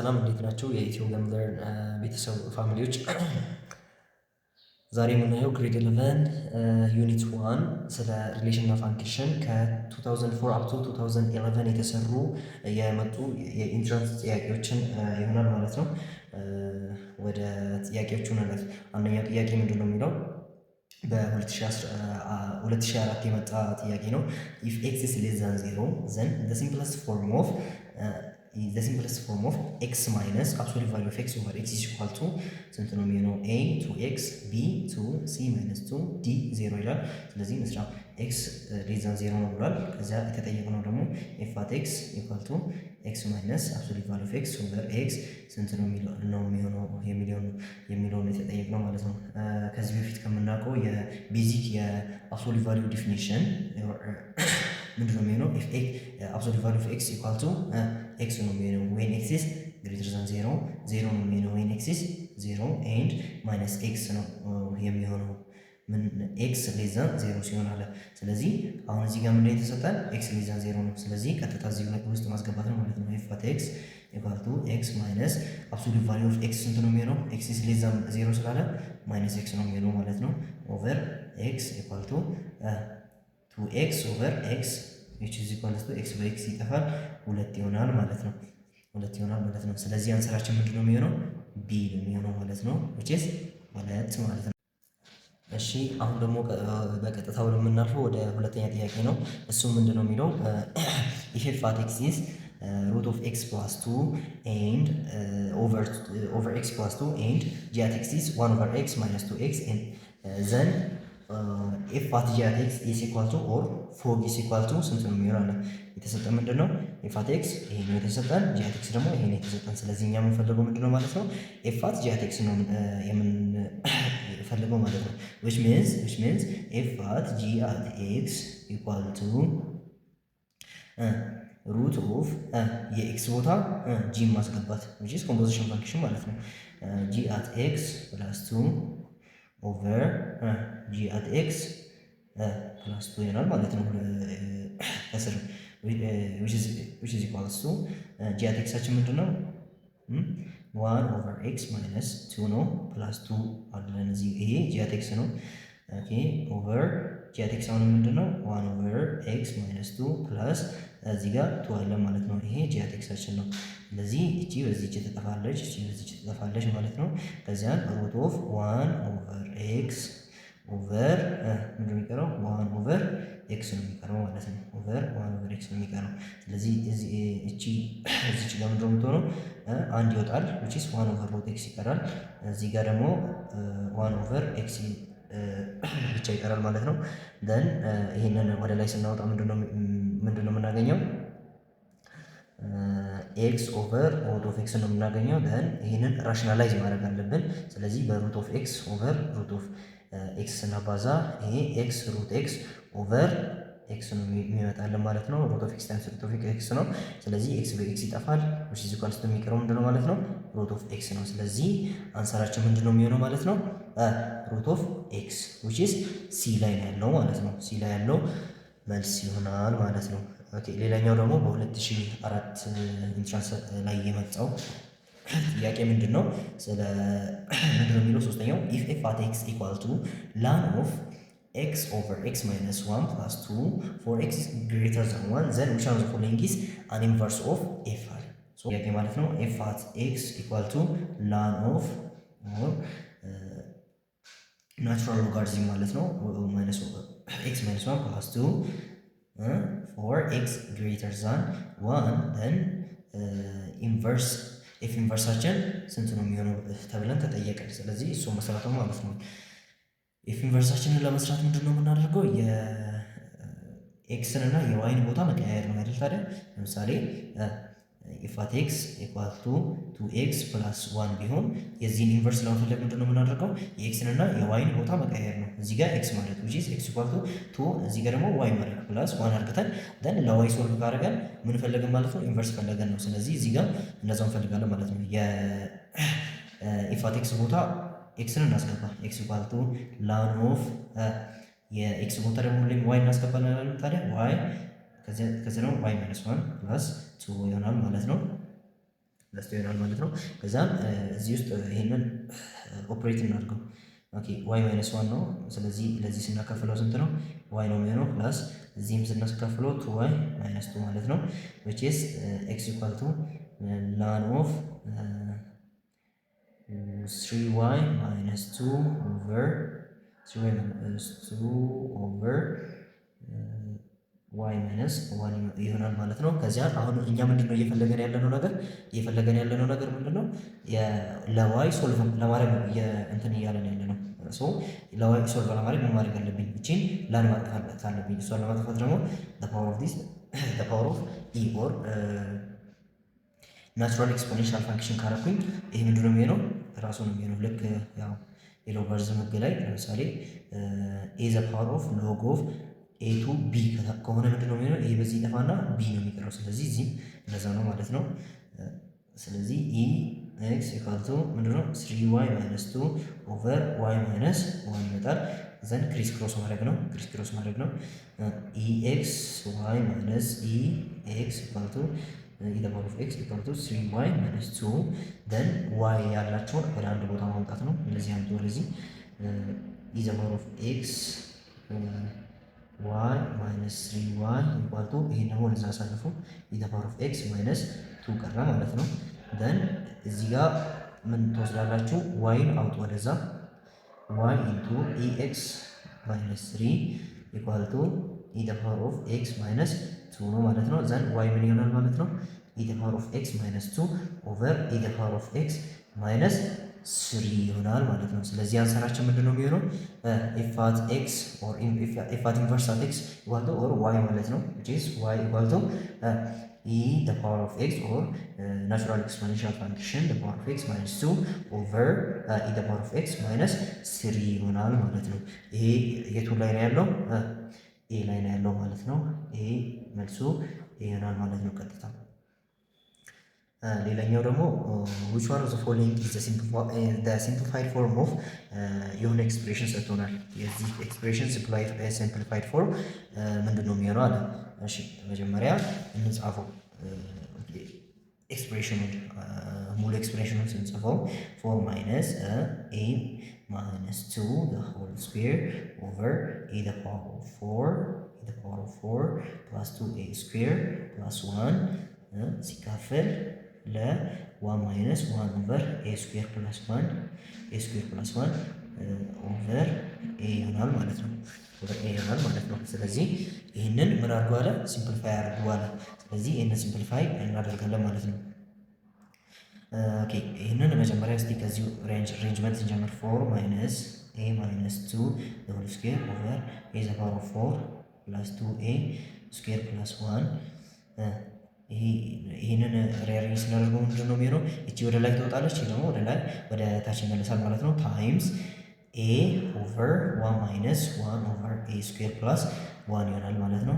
ሰላም እንዴት ናቸው? የኢትዮ ገምለር ቤተሰብ ፋሚሊዎች ዛሬ የምናየው ግሬድ 11 ዩኒት 1 ስለ ሪሌሽን እና ፋንክሽን ከ2004 አፕ ቱ 2011 የተሰሩ የመጡ የኢንትራንስ ጥያቄዎችን ይሆናል ማለት ነው። ወደ ጥያቄዎቹ ነለት። አንደኛው ጥያቄ ምንድን ነው የሚለው በ2004 የመጣ ጥያቄ ነው። ኢፍ ኤክስ ኢዝ ሌስ ዛን 0 ዘን ዘ ሲምፕለስት ፎርም ኦፍ ኤክስ ማይነስ አብሶሉት ቫልዩ ኦፍ ኤክስ ኦቨር ኤክስ ኢዝ ኢኳል ቱ ስንት ነው የሚሆነው? ኤ ቱ ኤክስ፣ ቢ ቱ ሲ ማይነስ ቱ፣ ዲ 0 ይላል። ስለዚህ መስራ ኤክስ ሌስ ዛን 0 ነው ብሏል። ከዚያ የተጠየቅነው ደግሞ ኤፍ አት ኤክስ ኢኳል ቱ ኤክስ ማይነስ አብሶሉት ቫልዩ ኦፍ ኤክስ ኦቨር ኤክስ ስንት ነው የሚሆነው የሚለውን የተጠየቅነው ማለት ነው። ከዚህ በፊት ከምናውቀው የቤዚክ የአብሶሉት ቫልዩ ዲፊኒሽን ምንድን ነው የሚሆነው? አብሶሉት ቫልዩ ኦፍ ኤክስ ኢኳል ቱ ኤክስ ነው የሚሆነው ዌን ኤክስ ኢዝ ግሬተር ዛን 0 ነው የሚሆነው ዌን ኤክስ ኢዝ 0 ኤንድ ማይነስ ኤክስ ነው የሚሆነው ኤክስ ሌስ ዛን 0 ሲሆን አለ። ስለዚህ አሁን እዚህ ጋር ምንድን ነው የተሰጠን? ኤክስ ሌስ ዛን 0 ነው። ስለዚህ ቀጥታ እዚህ ውስጥ ማስገባት ነው ማለት ነው። ኤፍ አት ኤክስ ኢኳል ቱ ኤክስ ማይነስ አብሶሉት ቫልዩ ኦፍ ኤክስ ስንት ነው የሚሆነው? ኤክስ ኢዝ ሌስ ዛን 0 ስላለ ማይነስ ኤክስ ነው የሚሆነው ማለት ነው። ኦቨር ኤክስ ኢኳል ቱ 2x ኦቨር ኤክስ which is equal to x በኤክስ ይጠፋል 2 ይሆናል ማለት ነው። ስለዚህ አንሰራችን ምንድን ነው የሚሆነው? ቢ ነው የሚሆነው ማለት ነው። which is 2 ማለት ነው። እሺ አሁን ደግሞ በቀጥታ ወደምናልፈው ወደ ሁለተኛ ጥያቄ ነው። እሱ ምንድን ነው የሚለው if f at x is root of x plus 2 and over x plus 2 and g at x is 1 over x minus 2x and then ኤፍ አት ጂ አት ኤክስ ኢዝ ኢኳል ቱ ኦር ፎግ ኢዝ ኢኳል ቱ ስንት ነው የሚሆነው? የተሰጠን ምንድን ነው? ኤፍ አት ኤክስ ይሄ ነው የተሰጠን፣ ጂ አት ኤክስ ደግሞ ይሄ ነው የተሰጠን። ስለዚህ እኛ የምንፈልገው ምንድን ነው ማለት ነው? ኤፍ አት ጂ አት ኤክስ ነው የምንፈልገው ማለት ነው። which means ኤፍ አት ጂ አት ኤክስ ኢኳል ቱ ሩት ኦፍ የኤክስ ቦታ ጂ ማስገባት which is ኮምፖዚሽን ፋንክሽን ማለት ነው። ጂ አት ኤክስ ፕላስ 2 ኦቨር ጂ አት ኤክስ ፕላስ 2 ይሆናል ማለት ነው። ከስር which is equals to ጂ አት ኤክሳችን ምንድን ነው? 1 ኦቨር ኤክስ ማይነስ 2 ነው። ፕላስ 2 አለን እዚህ ይሄ ጂ አት ኤክስ ነው። ኦኬ ኦቨር ጂ አት ኤክስ አሁን ምንድን ነው? 1 ኦቨር ኤክስ ማይነስ 2 ፕላስ እዚህ ጋር 2 አለ ማለት ነው። ይሄ ጂ አት ኤክሳችን ነው። ስለዚህ እቺ በዚህች ትጠፋለች፣ እቺ በዚህች ትጠፋለች ማለት ነው። ከዚያን ሩት ኦፍ 1 ኦቨር ኤክስ ኦቨር ምንድን ነው የሚቀረው? 1 ኦቨር ኤክስ ነው የሚቀረው ማለት ነው። ኦቨር 1 ኦቨር ኤክስ ነው የሚቀረው። ስለዚህ እቺ እዚች ጋር ምንድን ነው የምትሆነው? አንድ ይወጣል which is 1 ኦቨር ሩት ኤክስ ይቀራል። እዚህ ጋር ደግሞ 1 ኦቨር ኤክስ ብቻ ይቀራል ማለት ነው። ደን ይሄንን ወደ ላይ ስናወጣ ምንድን ነው የምናገኘው? ኤክስ ኦቨር ሩት ኦፍ ኤክስ ነው የምናገኘው። ደን ይህንን ራሽናላይዝ ማድረግ አለብን። ስለዚህ በሩት ኦፍ ኤክስ ኦቨር ሩት ኦፍ ኤክስ ስናባዛ ይሄ ኤክስ ሩት ኤክስ ኦቨር ኤክስ ነው የሚመጣልን ማለት ነው። ሩት ኦፍ ኤክስ ታይምስ ሩት ኦፍ ኤክስ ነው። ስለዚህ ኤክስ በኤክስ ይጠፋል። which is equal to የሚቀረው ምንድን ነው ማለት ነው? ሩት ኦፍ ኤክስ ነው። ስለዚህ አንሰራችን ምንድን ነው የሚሆነው ማለት ነው? ሩት ኦፍ ኤክስ which is ሲ ላይ ነው ያለው ማለት ነው። ሲ ላይ ያለው መልስ ይሆናል ማለት ነው። ኦኬ ሌላኛው ደግሞ በ2004 ኢንትራንስ ላይ የመጣው ጥያቄ ምንድን ነው? ስለ ምንድን ነው የሚለው? ሶስተኛው ኢፍ ኤፍ አት ኤክስ ኢኳል ቱ ላን ኦፍ ኤክስ ኦቨር ኤክስ ማይነስ 1 ፕላስ 2 ፎር ኤክስ ግሬተር ዛን 1 ዘን ዊች ዋን ኦፍ ዘ ፎሎዊንግ ኢዝ አን ኢንቨርስ ኦፍ ኤፍ አለ። ጥያቄ ማለት ነው ኤፍ አት ኤክስ ኢኳል ቱ ላን ኦፍ ናቹራል ሎጋሪዝም ማለት ነው ማይነስ ኤክስ ማይነስ 1 ፕላስ 2 ፎር ኤክስ ግሬተር ዛን 1 ዘን ኢንቨርስ ኤፍ ኢንቨርሳችን ስንት ነው የሚሆነው ተብለን ተጠየቀን። ስለዚህ እሱ መሰረት ነው ማለት ነው። ኤፍ ኢንቨርሳችንን ለመስራት ምንድን ነው የምናደርገው? የኤክስን እና የዋይን ቦታ መቀያየር ነው አይደል? ታዲያ ለምሳሌ ኤፍ አት ኤክስ ኢኳል ቱ 2ኤክስ ፕላስ 1 ቢሆን የዚህን ኢንቨርስ ለመፈለግ ምንድን ነው የምናደርገው? የኤክስን እና የዋይን ቦታ መቀያየር ነው። እዚህ ጋር ኤክስ ማለት which is ኤክስ ኢኳል ቱ 2 እዚህ ጋር ደግሞ ዋይ ማለት ፕላስ 1 አድርገን ደን ለዋይ ሶልቭ ካደረገን ምን ፈለገን ማለት ነው? ኢንቨርስ ፈለገን ነው። ስለዚህ እዚህ ጋር እንደዛው እንፈልጋለን ማለት ነው። የኤፍ አት ኤክስ ቦታ ኤክስን እናስገባ። ኤክስ ኢኳል ቱ ላን ኦፍ የኤክስ ቦታ ደግሞ ሁሌም ዋይ እናስገባለን። ታዲያ ዋይ ከዚህ ደግሞ ዋይ ማይነስ 1 ፕላስ 2 ይሆናል ማለት ነው። ፕላስ 2 ይሆናል ማለት ነው። ከዛም እዚህ ውስጥ ይሄንን ኦፕሬት እናድርገው። ኦኬ ዋይ ማይነስ 1 ነው። ስለዚህ ለዚህ ስናካፍለው ስንት ነው? ዋይ ነው የሚሆነው ፕላስ እዚህም ስናካፍለው 2y ማይነስ 2 ማለት ነው which is x equal to ln of 3y minus 2 over 3y minus 2 over y minus 1 ይሆናል ማለት ነው። ከዚያ አሁን እኛ ምንድነው እየፈለገን ያለነው ነገር ምንድነው? ለዋይ ሶልቭ ለማድረግ ነው እንትን እያለን ያለነው። ሶ ለዋይ ሶልቭ ለማድረግ ምን ማድረግ አለብኝ? እቺን ላን ማጥፋት አለብኝ። እሷን ለማጥፋት ደግሞ the power of e or ናቹራል ኤክስፖኔንሻል ፋንክሽን ካረኩኝ ይሄ ምንድነው የሚሆነው? ራሱ ነው የሚሆነው። ልክ ያው የሎጋሪዝም ህግ ላይ ለምሳሌ a the power of log of a to b ከሆነ ምንድነው የሚሆነው? ይሄ በዚህ ይጠፋና b ነው የሚቀረው። ስለዚህ እዚህም እንደዛ ነው ማለት ነው። ስለዚህ e x equal to ምንድነው 3y minus 2 over y minus 1 ይመጣል። ዘን ክሪስ ክሮስ ማድረግ ነው። ex y minus ex equal to e the power of x equal to 3y minus 2 then y ያላቸውን ወደ አንድ ቦታ ማምጣት ነው። እንደዚህ አምጡ ወደዚህ e the power of x y minus 3y equal to ይሄን ደግሞ ወደዛ አሳልፉ e the power of x minus 2 ቀረ ማለት ነው። then እዚህ ጋር ምን ትወስዳላችሁ? ዋይን አውጡ ወደዛ y into ex minus 3 equal to e the power of x minus 2 ነው ማለት ነው። ዘን y ምን ይሆናል ማለት ነው? e the power of x minus 2 over e the power of x minus 3 ይሆናል ማለት ነው። ስለዚህ አንሰራችን ምንድን ነው የሚሆነው? if at x or if at inverse at x equal to or y ማለት ነው which is y equal to e the power of x or natural exponential function the power of x minus 2 over e the power of x minus 3 ይሆናል ማለት ነው። ይሄ የቱ ላይ ነው ያለው? ኤ ላይ ነው ያለው ማለት ነው። ይሄ መልሱ ይሆናል ማለት ነው ቀጥታ። ሌላኛው ደግሞ which one of the following is the simplified form of የሆነ ኤክስፕሬሽን ሰጥቶናል። የዚህ ኤክስፕሬሽን simplified form ምንድን ነው የሚሆነው አለ። እሺ መጀመሪያ እንጻፈው ኤክስፕሬሽኑን ሙሉ ኤክስፕሬሽኑን ስንጽፈው 4 minus a minus 2 the whole square over e the power of 4 plus 2a square plus 1 ሲካፈል ለ1 minus 1 over a square plus 1 over a ይሆናል ማለት ነው። ስለዚህ ይህንን ምን አድርጎ አለ? ሲምፕሊፋይ አድርጎ አለ። ስለዚህ ይህንን ሲምፕሊፋይ እናደርጋለን ማለት ነው። ኦኬ ይህንን መጀመሪያ እስቲ ከዚሁ ሬንጅመንት እንጀምር። 4 minus a minus 2 the whole square over a the power of 4 plus 2a square plus 1 ይህንን ሪአሬንጅ ስናደርገው ምንድን ነው የሚሆነው? እቺ ወደ ላይ ትወጣለች፣ ይህ ደግሞ ወደ ላይ ወደ ታች ይመለሳል ማለት ነው። ታይምስ a over 1 minus 1 over a square plus 1 ይሆናል ማለት ነው።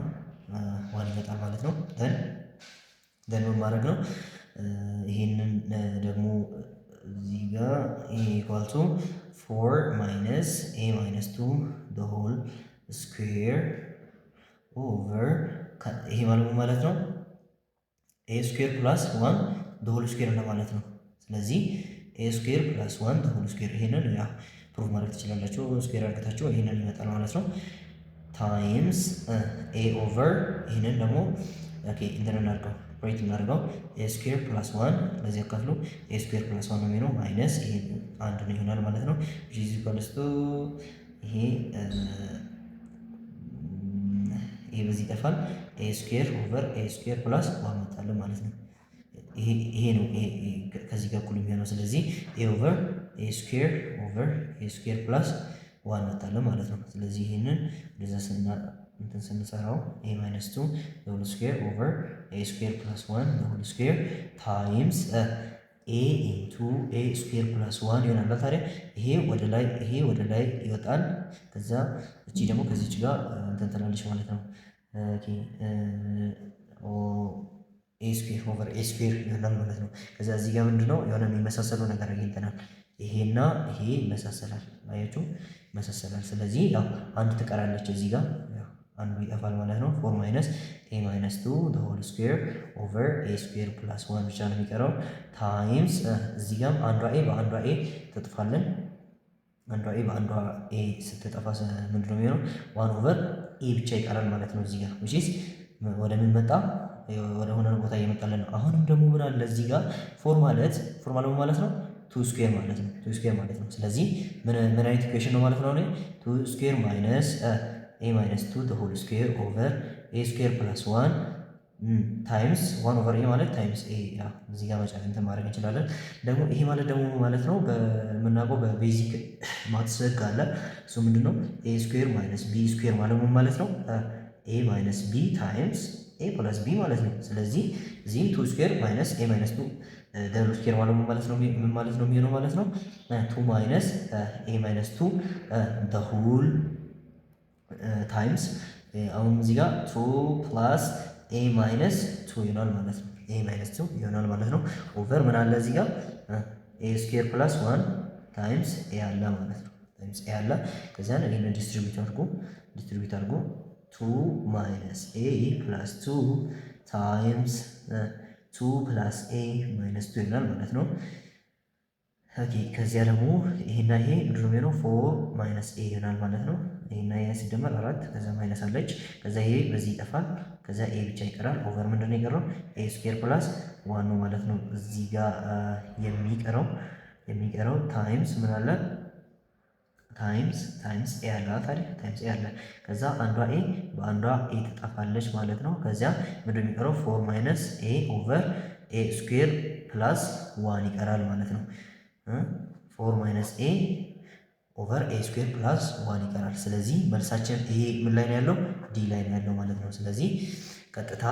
1 ይመጣል ማለት ነው። then ምን ማድረግ ነው? ይሄንን ደግሞ እዚህ ጋር a equal to 4 minus a minus 2 the whole square over ይሄ ማለት ነው a square plus 1 the whole square እንደማለት ነው። ስለዚህ a square plus 1 the whole square ይሄንን ያ ፕሩቭ ማድረግ ትችላላችሁ። ስኩዌር አድርጋችሁ ይሄንን ይመጣል ማለት ነው። ታይምስ a over ይሄንን ደግሞ ኦኬ እንትን እናድርገው ኦፕሬት እናድርገው a square plus 1 ለዚህ አካፍሉ a square plus 1 ነው የሚሆነው ማይነስ ይሄ አንድ ነው ይሆናል ማለት ነው። እዚህ ኢኳልስ ቱ ይሄ በዚህ ይጠፋል። a square over a square plus 1 መጣለን ማለት ነው። ይሄ ነው ከዚህ ጋር እኩል የሚሆነው። ስለዚህ a over a square over a square plus 1 መጣለን ማለት ነው። ስለዚህ ይሄንን እንደዛ ስንሰራው a minus 2 the whole square over a square plus 1 the whole square times a into a square plus 1 ይሆናል። ታዲያ ይሄ ወደ ላይ ይወጣል። ከዛ እቺ ደግሞ ከዚች ጋር እንትን ትላለች ማለት ነው። ኦኬ a square over a square ይሆናል ማለት ነው። ከዛ እዚህ ጋር ምንድነው የሆነ የሚመሳሰለው ነገር አግኝተናል። ይሄና ይሄ ይመሳሰላል፣ አያችሁ ይመሳሰላል። ስለዚህ ያው አንድ ትቀራለች እዚህ ጋር አንዱ ይጠፋል ማለት ነው። 4 ማይነስ ኤ ማይነስ 2 ዘ ሆል ስኩዌር ኦቨር ኤ ስኩዌር ፕላስ 1 ብቻ ነው የሚቀረው ታይምስ እዚህ ጋርም አንዷ ኤ በአንዷ ኤ ትጥፋለን። አንዷ ኤ በአንዷ ኤ ስትጠፋ ምንድን ነው የሚሆነው? 1 ኦቨር ኤ ብቻ ይቀራል ማለት ነው እዚህ ጋር which ወደ ምን መጣ? ወደ ሆነ ቦታ እየመጣለን ነው። አሁንም ደግሞ ምን አለ እዚህ ጋር ፎር ማለት ማለት ነው 2 ስኩዌር ማለት ነው። 2 ስኩዌር ማለት ነው። ስለዚህ ምን አይነት ኢኩዌሽን ነው ማለት ነው? 2 ስኩዌር ማይነስ ኤ ማይነስ 2 ዘ ሆል ስኩዌር ኦቨር ኤ ስኩዌር ፕላስ 1 ታይምስ 1 ኦቨር ኤ ማለት ታይምስ ኤ እዚህ ጋር መጫን እንትን ማድረግ እንችላለን። ደግሞ ይሄ ማለት ደግሞ ማለት ነው በምናውቀው በቤዚክ ማትስ ህግ አለ። እሱ ምንድነው? ኤ ስኩዌር ማይነስ ቢ ስኩዌር ማለት ምን ማለት ነው? ኤ ማይነስ ቢ ታይምስ ኤ ፕላስ ቢ ማለት ነው። ስለዚህ እዚህም 2 ስኩዌር ማይነስ ኤ ማይነስ 2 ደብል ስኩዌር ማለት ምን ማለት ነው? ምን ማለት ነው የሚሆነው ማለት ነው 2 ማይነስ ኤ ማይነስ 2 ዘ ሆል ታይምስ አሁን እዚህ ጋር 2 ፕላስ ኤ ማይነስ 2 ይሆናል ማለት ነው። ኤ ማይነስ 2 ይሆናል ማለት ነው። ኦቨር ምን አለ እዚህ ጋር ኤ ስኩዌር ፕላስ 1 ታይምስ ኤ አለ ማለት ነው። ታይምስ ኤ አለ። ከዚያ ይሄን ዲስትሪቢዩት አድርጎ 2 ማይነስ ኤ ፕላስ 2 ታይምስ 2 ፕላስ ኤ ማይነስ 2 ይሆናል ማለት ነው። ኦኬ ከዚያ ደግሞ ይሄና ይሄ ምንድን ነው የሚሆነው? 4 ማይነስ ኤ ይሆናል ማለት ነው። ይሄና ይሄ ሲደመር 4 ከዛ ማይነስ አለች። ከዛ ይሄ በዚህ ይጠፋል። ከዛ ኤ ብቻ ይቀራል። ኦቨር ምንድን ነው የቀረው? ኤ ስኩዌር ፕላስ 1 ነው ማለት ነው እዚህ ጋር የሚቀረው ታይምስ ምን አለ? ታይምስ ኤ አለ ታዲያ ታይምስ ኤ አለ። ከዛ አንዷ ኤ በአንዷ ኤ ትጠፋለች ማለት ነው። ከዚያ ምንድን ነው የሚቀረው? 4 ማይነስ ኤ ኦቨር ኤ ስኩዌር ፕላስ 1 ይቀራል ማለት ነው። 4 ማይነስ ኤ ኦቨር ኤ ስኩዌር ፕላስ 1 ይቀራል። ስለዚህ መልሳችን ይሄ ምን ላይ ነው ያለው? ዲ ላይ ነው ያለው ማለት ነው። ስለዚህ ቀጥታ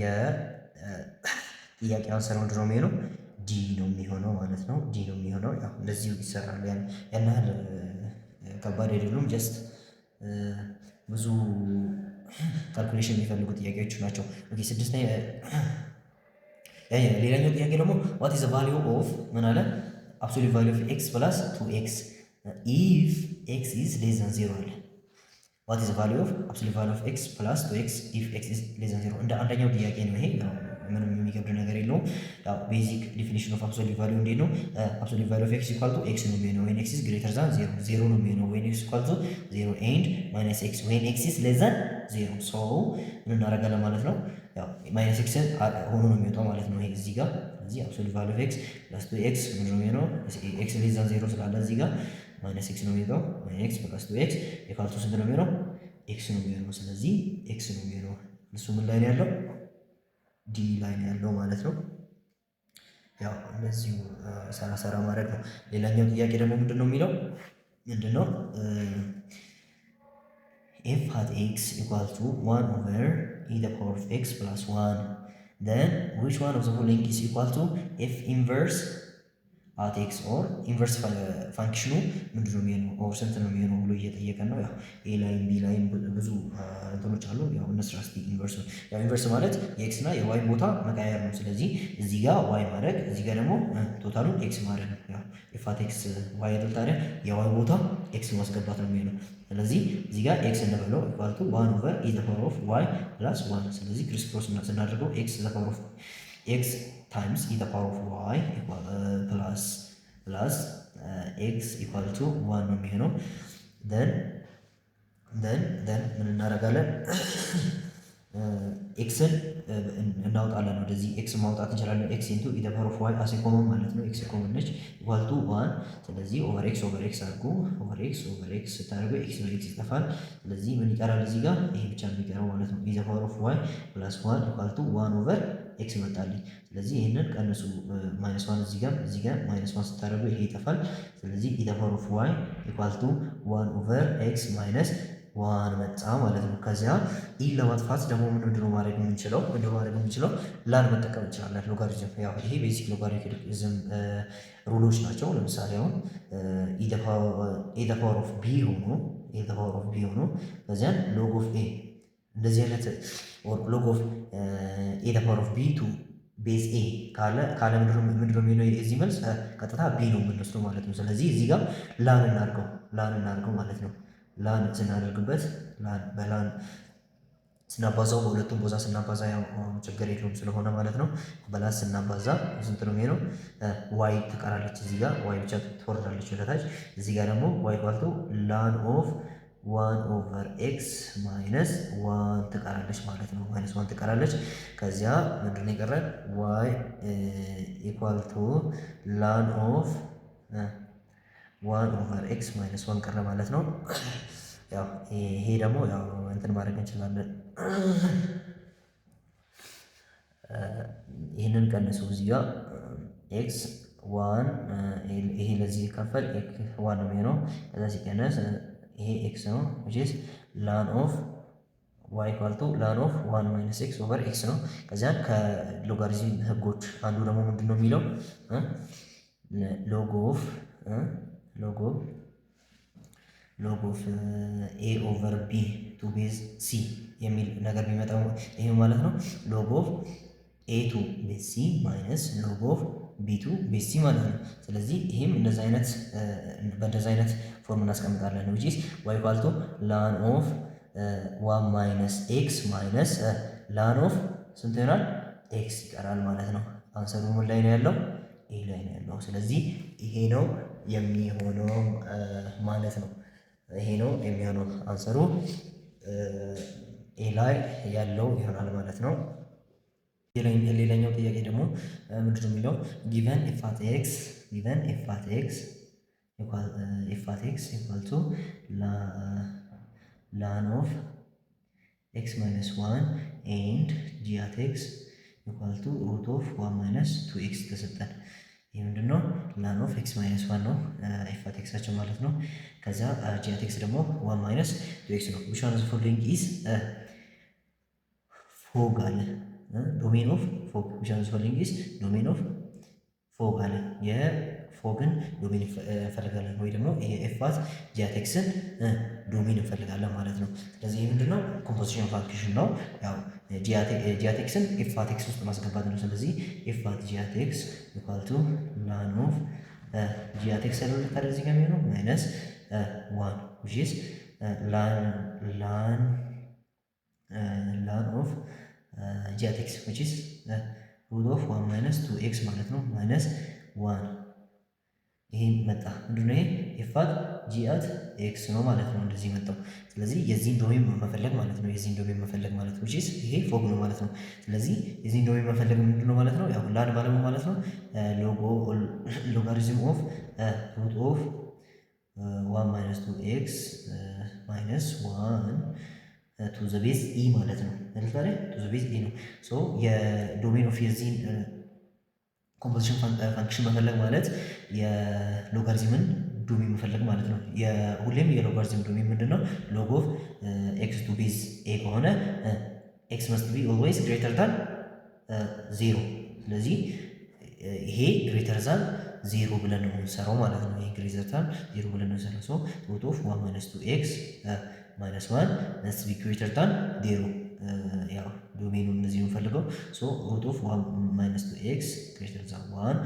የጥያቄ አንሰር ምንድን ነው የሚሆነው? ዲ ነው የሚሆነው ማለት ነው። ዲ ነው የሚሆነው። ያው እንደዚሁ ይሰራል። ያን ያህል ከባድ አይደሉም። ጀስት ብዙ ካልኩሌሽን የሚፈልጉ ጥያቄዎች ናቸው። ኦኬ ስድስተኛ ሌላኛው ጥያቄ ደግሞ ዋት ኢዝ ዘ ቫልዩ ኦፍ ምን አለ? አብሶሉት ቫልዩ ኦፍ ኤክስ ፕላስ 2x ኢፍ ኤክስ ኢዝ ሌስ ዛን 0 አለ። ዋት ኢዝ ዘ ቫልዩ ኦፍ አብሶሉት ቫልዩ ኦፍ ኤክስ ፕላስ 2x ኢፍ ኤክስ ኢዝ ሌስ ዛን 0 እንደ አንደኛው ጥያቄ ነው ይሄ። ምንም የሚገብድ ነገር የለውም። ያው ቤዚክ ዲፊኒሽን ኦፍ አብሶሉት ቫልዩ እንዴት ነው? አብሶሉት ቫልዩ ኦፍ ኤክስ ኢኳል ቱ ኤክስ ነው የሚሆነው ዌን ኤክስ ኢዝ ግሬተር ዛን 0 ነው የሚሆነው ዌን ኤክስ ኢኳል ቱ 0 ኤንድ ማይነስ ኤክስ ዌን ኤክስ ኢዝ ሌስ ዛን 0 ሶ ምን እናደርጋለን ማለት ነው? ያው ማይነስ ኤክስ ሆኖ ነው የሚወጣው ማለት ነው። ይሄ እዚህ ጋር እዚህ አብሶሉት ቫልዩ ኦፍ ኤክስ ፕላስ 2x ምንድን ነው የሚሆነው? ኤክስ ሌስ ዛን 0 ስላለ እዚህ ጋር ማይነስ ኤክስ ነው የሚወጣው። ማይነስ ኤክስ ፕላስ 2x ኢኳል ቱ ስንት ነው የሚሆነው? ኤክስ ነው የሚሆነው። ስለዚህ ኤክስ ነው የሚሆነው። እሱ ምን ላይ ነው ያለው? ዲ ላይ ነው ያለው ማለት ነው። ያው እንደዚሁ ሰራ ማድረግ ነው። ሌላኛው ጥያቄ ደግሞ ምንድን ነው የሚለው? ምንድን ነው ኤፍ ሃት ኤክስ ኢኳል ቱ 1 ኦቨር e the power of x plus 1 then which one of the following is equal to f inverse at x or inverse ፋንክሽኑ ምንድነው የሚሆነው? ኦር ስንት ነው የሚሆነው ብሎ እየጠየቀን ነው። ያው ኤ ላይም ቢ ላይም ብዙ እንትኖች አሉ። ያው እነሱ ራስ ኢንቨርስ ነው። ያው ኢንቨርስ ማለት የኤክስ እና የዋይ ቦታ መቀያየር ነው። ስለዚህ እዚህ ጋር ዋይ ማድረግ እዚህ ጋር ደግሞ ቶታሉን ኤክስ ማድረግ ነው። ያው ኤፍ አት ኤክስ ዋይ አይደል? ታዲያ የዋይ ቦታ ኤክስ ማስገባት ነው የሚሆነው። ስለዚህ እዚህ ጋር ኤክስ እንበለው ኢኳል ቱ 1 ኦቨር ኢ ዘ ፓወር ኦፍ ዋይ ፕላስ 1። ስለዚህ ክሪስ ክሮስ ስናደርገው ኤክስ ዘ ፓወር ኦፍ ኤክስ ታይምስ ኢ ዘ ፓወር ኦፍ ዋይ ፕላስ ኤክስ ኢኳል ቱ 1 ነው የሚሆነው። ደን ምን እናደርጋለን? ኤክስን እናውጣለን። ወደዚህ ኤክስ ማውጣት እንችላለን። ኤክስ ኢንቱ ኢ ዘ ፓወር ኦፍ ዋይ አስ ኮመን ማለት ነው። ኤክስ ኮመን ነች ኢኳል ቱ 1። ስለዚህ ኦቨር ኤክስ አድርጉ። ኦቨር ኤክስ ስታደርጉ ኤክስ ነው ኤክስ ይጠፋል። ስለዚህ ምን ይቀራል? እዚህ ጋር ይሄ ብቻ ነው የሚቀረው ማለት ነው። ኢ ዘ ፓወር ኦፍ ዋይ ፕላስ 1 ኢኳል ቱ 1 ኦቨር ኤክስ መጣልኝ። ስለዚህ ይሄንን ቀንሱ። ማይነስ 1 እዚህ ጋር ማይነስ 1 ስታደርጉ ይሄ ይጠፋል። ስለዚህ ኢ ዘ ፓወር ኦፍ ዋይ ኢኳል ቱ 1 ኦቨር ኤክስ ማይነስ 1 መጣ ማለት ነው። ከዚያ ኢ ለማጥፋት ደግሞ ምንድነው ማድረግ የምንችለው? ላን መጠቀም እንችላለን። ሎጋሪዝም ያው ይሄ ቤዚክ ሎጋሪዝም ሩሎች ናቸው። ለምሳሌ አሁን ኢ ዘ ፓወር ኦፍ ቢ ሆኖ ከዚያን ሎግ ኦፍ ኤ እንደዚህ አይነት ሎግ ኦፍ ኤ ዘ ፓወር ኦፍ ቢ ቱ ቤዝ ኤ ካለ ምንድነው የሚሆነው? የዚህ መልስ ቀጥታ ቢ ነው የምንወስደው ማለት ነው። ስለዚህ እዚህ ጋር ላን እናድርገው ማለት ነው። ላን ስናደርግበት በላን ስናባዛው በሁለቱም ቦታ ስናባዛ ያው ችግር የለውም ስለሆነ ማለት ነው። በላስ ስናባዛ ስንት ነው የሚሆነው? ዋይ ትቀራለች እዚህ ጋር ዋይ ብቻ ትወርዳለች ወደታች። እዚህ ጋር ደግሞ ዋይ ኳልቱ ላን ኦፍ 1/x ማይነስ 1 ትቀራለች ማለት ነው። ማይነስ 1 ትቀራለች። ከዚያ ምንድን ነው የቀረን? ዋይ ኢኳል ቱ ላን ኦፍ 1/x ማይነስ 1 ቀረ ማለት ነው። ያው ይሄ ደግሞ ያው እንትን ማድረግ እንችላለን። ይህንን ቀንሱ እዚህ ጋር ኤክስ 1 ይሄ ለዚህ ሲካፈል ኤክስ 1 ነው የሚሆነው። ከዛ ሲቀነስ ይሄ ኤክስ ነው which is ln of y equal to ln of 1 minus x over x ነው። ከዚያ ከሎጋሪዝም ህጎች አንዱ ደግሞ ምንድን ነው የሚለው ሎግ ኦፍ ኤ ኦቨር ቢ ቱ ቤዝ ሲ የሚል ነገር ቢመጣው ይሄ ማለት ነው ሎግ ኦፍ ኤ ቱ ቤዝ ሲ ማይነስ ሎግ ኦፍ ቢ ቱ ቤዝ ሲ ማለት ነው። ስለዚህ ይሄም በእንደዚህ አይነት ፎርም እናስቀምጣለን which is y equal to ln of 1 minus x minus ln of ስንት ይሆናል? x ይቀራል ማለት ነው። አንሰሩ ምን ላይ ነው ያለው? ኤ ላይ ነው ያለው። ስለዚህ ይሄ ነው የሚሆነው ማለት ነው። ይሄ ነው የሚሆነው አንሰሩ ኤ ላይ ያለው ይሆናል ማለት ነው። ሌላኛው ጥያቄ ደግሞ ምንድነው የሚለው ጊቨን ኤፍ አት ኤክስ ኢኳል ቱ ላን ኦፍ ኤክስ ማይነስ 1 ኤንድ ጂ አት ኤክስ ኢኳል ቱ ሩት ኦፍ 1 ማይነስ 2 ኤክስ ተሰጠን። ይህ ምንድነው? ላን ኦፍ ኤክስ ማይነስ 1 ነው ኤፍ አት ኤክሳችን ማለት ነው። ከዚያ ጂ አት ኤክስ ደግሞ 1 ማይነስ 2 ኤክስ ነው። which one of the following is ፎግ አለ ዶሜን ኦፍ ፎግ which one of the following is ዶሜን ኦፍ ፎግ አለ የፎግን ዶሜን እንፈልጋለን ወይ ደግሞ የኤፍ አት ጂ አት ኤክስን ዶሜን እንፈልጋለን ማለት ነው። ስለዚህ ይህ ምንድነው? ኮምፖዚሽን ፋንክሽን ነው። ያው ጂ አት ኤክስን ኤፍ አት ኤክስ ውስጥ ማስገባት ነው። ስለዚህ ኤፍ አት ጂ አት ኤክስ ኢኳል ቱ ላን ኦፍ ጂ አት ኤክስ ያለው ታዲያ እዚህ ጋር የሚሆነው ማይነስ 1 which is ላን ኦፍ ጂ አት ኤክስ which is ሩት ኦፍ 1 ማይነስ 2 ኤክስ ማለት ነው ማይነስ 1 ይሄ መጣ። ምንድነው? ይሄ ኤፍ አት ጂ አት ኤክስ ነው ማለት ነው። እንደዚህ መጣው። ስለዚህ የዚህን ዶሜን መፈለግ ማለት ነው። የዚህን ዶሜን መፈለግ ማለት which is ይሄ ፎግ ነው ማለት ነው። ስለዚህ የዚህን ዶሜን መፈለግ ምንድነው ማለት ነው? ያው ላን ባለሙ ማለት ነው ሎጋሪዝም ኦፍ ሩት ኦፍ 1 ማይነስ 2 ኤክስ ማይነስ 1 ቱ ዘ ቤዝ ኢ ማለት ነው። ለምሳሌ ቱ ዘ ቤዝ ኢ ነው። ሶ የዶሜን ኦፍ የዚህን ኮምፖዚሽን ፋንክሽን መፈለግ ማለት የሎጋሪዝምን ዶሜን መፈለግ ማለት ነው። ሁሌም የሎጋሪዝም ዶሜን ምንድነው? ሎግ ኦፍ ኤክስ ቱ ቤዝ ኤ ከሆነ ኤክስ መስት ቢ ኦልዌይስ ግሬተር ዛን 0። ስለዚህ ይሄ ግሬተር ዛን 0 ብለን ነው የምንሰራው ማለት ነው። ይሄ ግሬተር ዛን 0 ብለን ነው የምንሰራው። ሶ ሩት ኦፍ 1 ማይነስ 2 ኤክስ ማይነስ 1 መስት ቢ ግሬተር ዛን 0 ያው ዶሜኑን እነዚህ ነው የምፈልገው። ሶ ሩት ኦፍ 1 ማይነስ 2 ኤክስ ግሬተር ዛን 1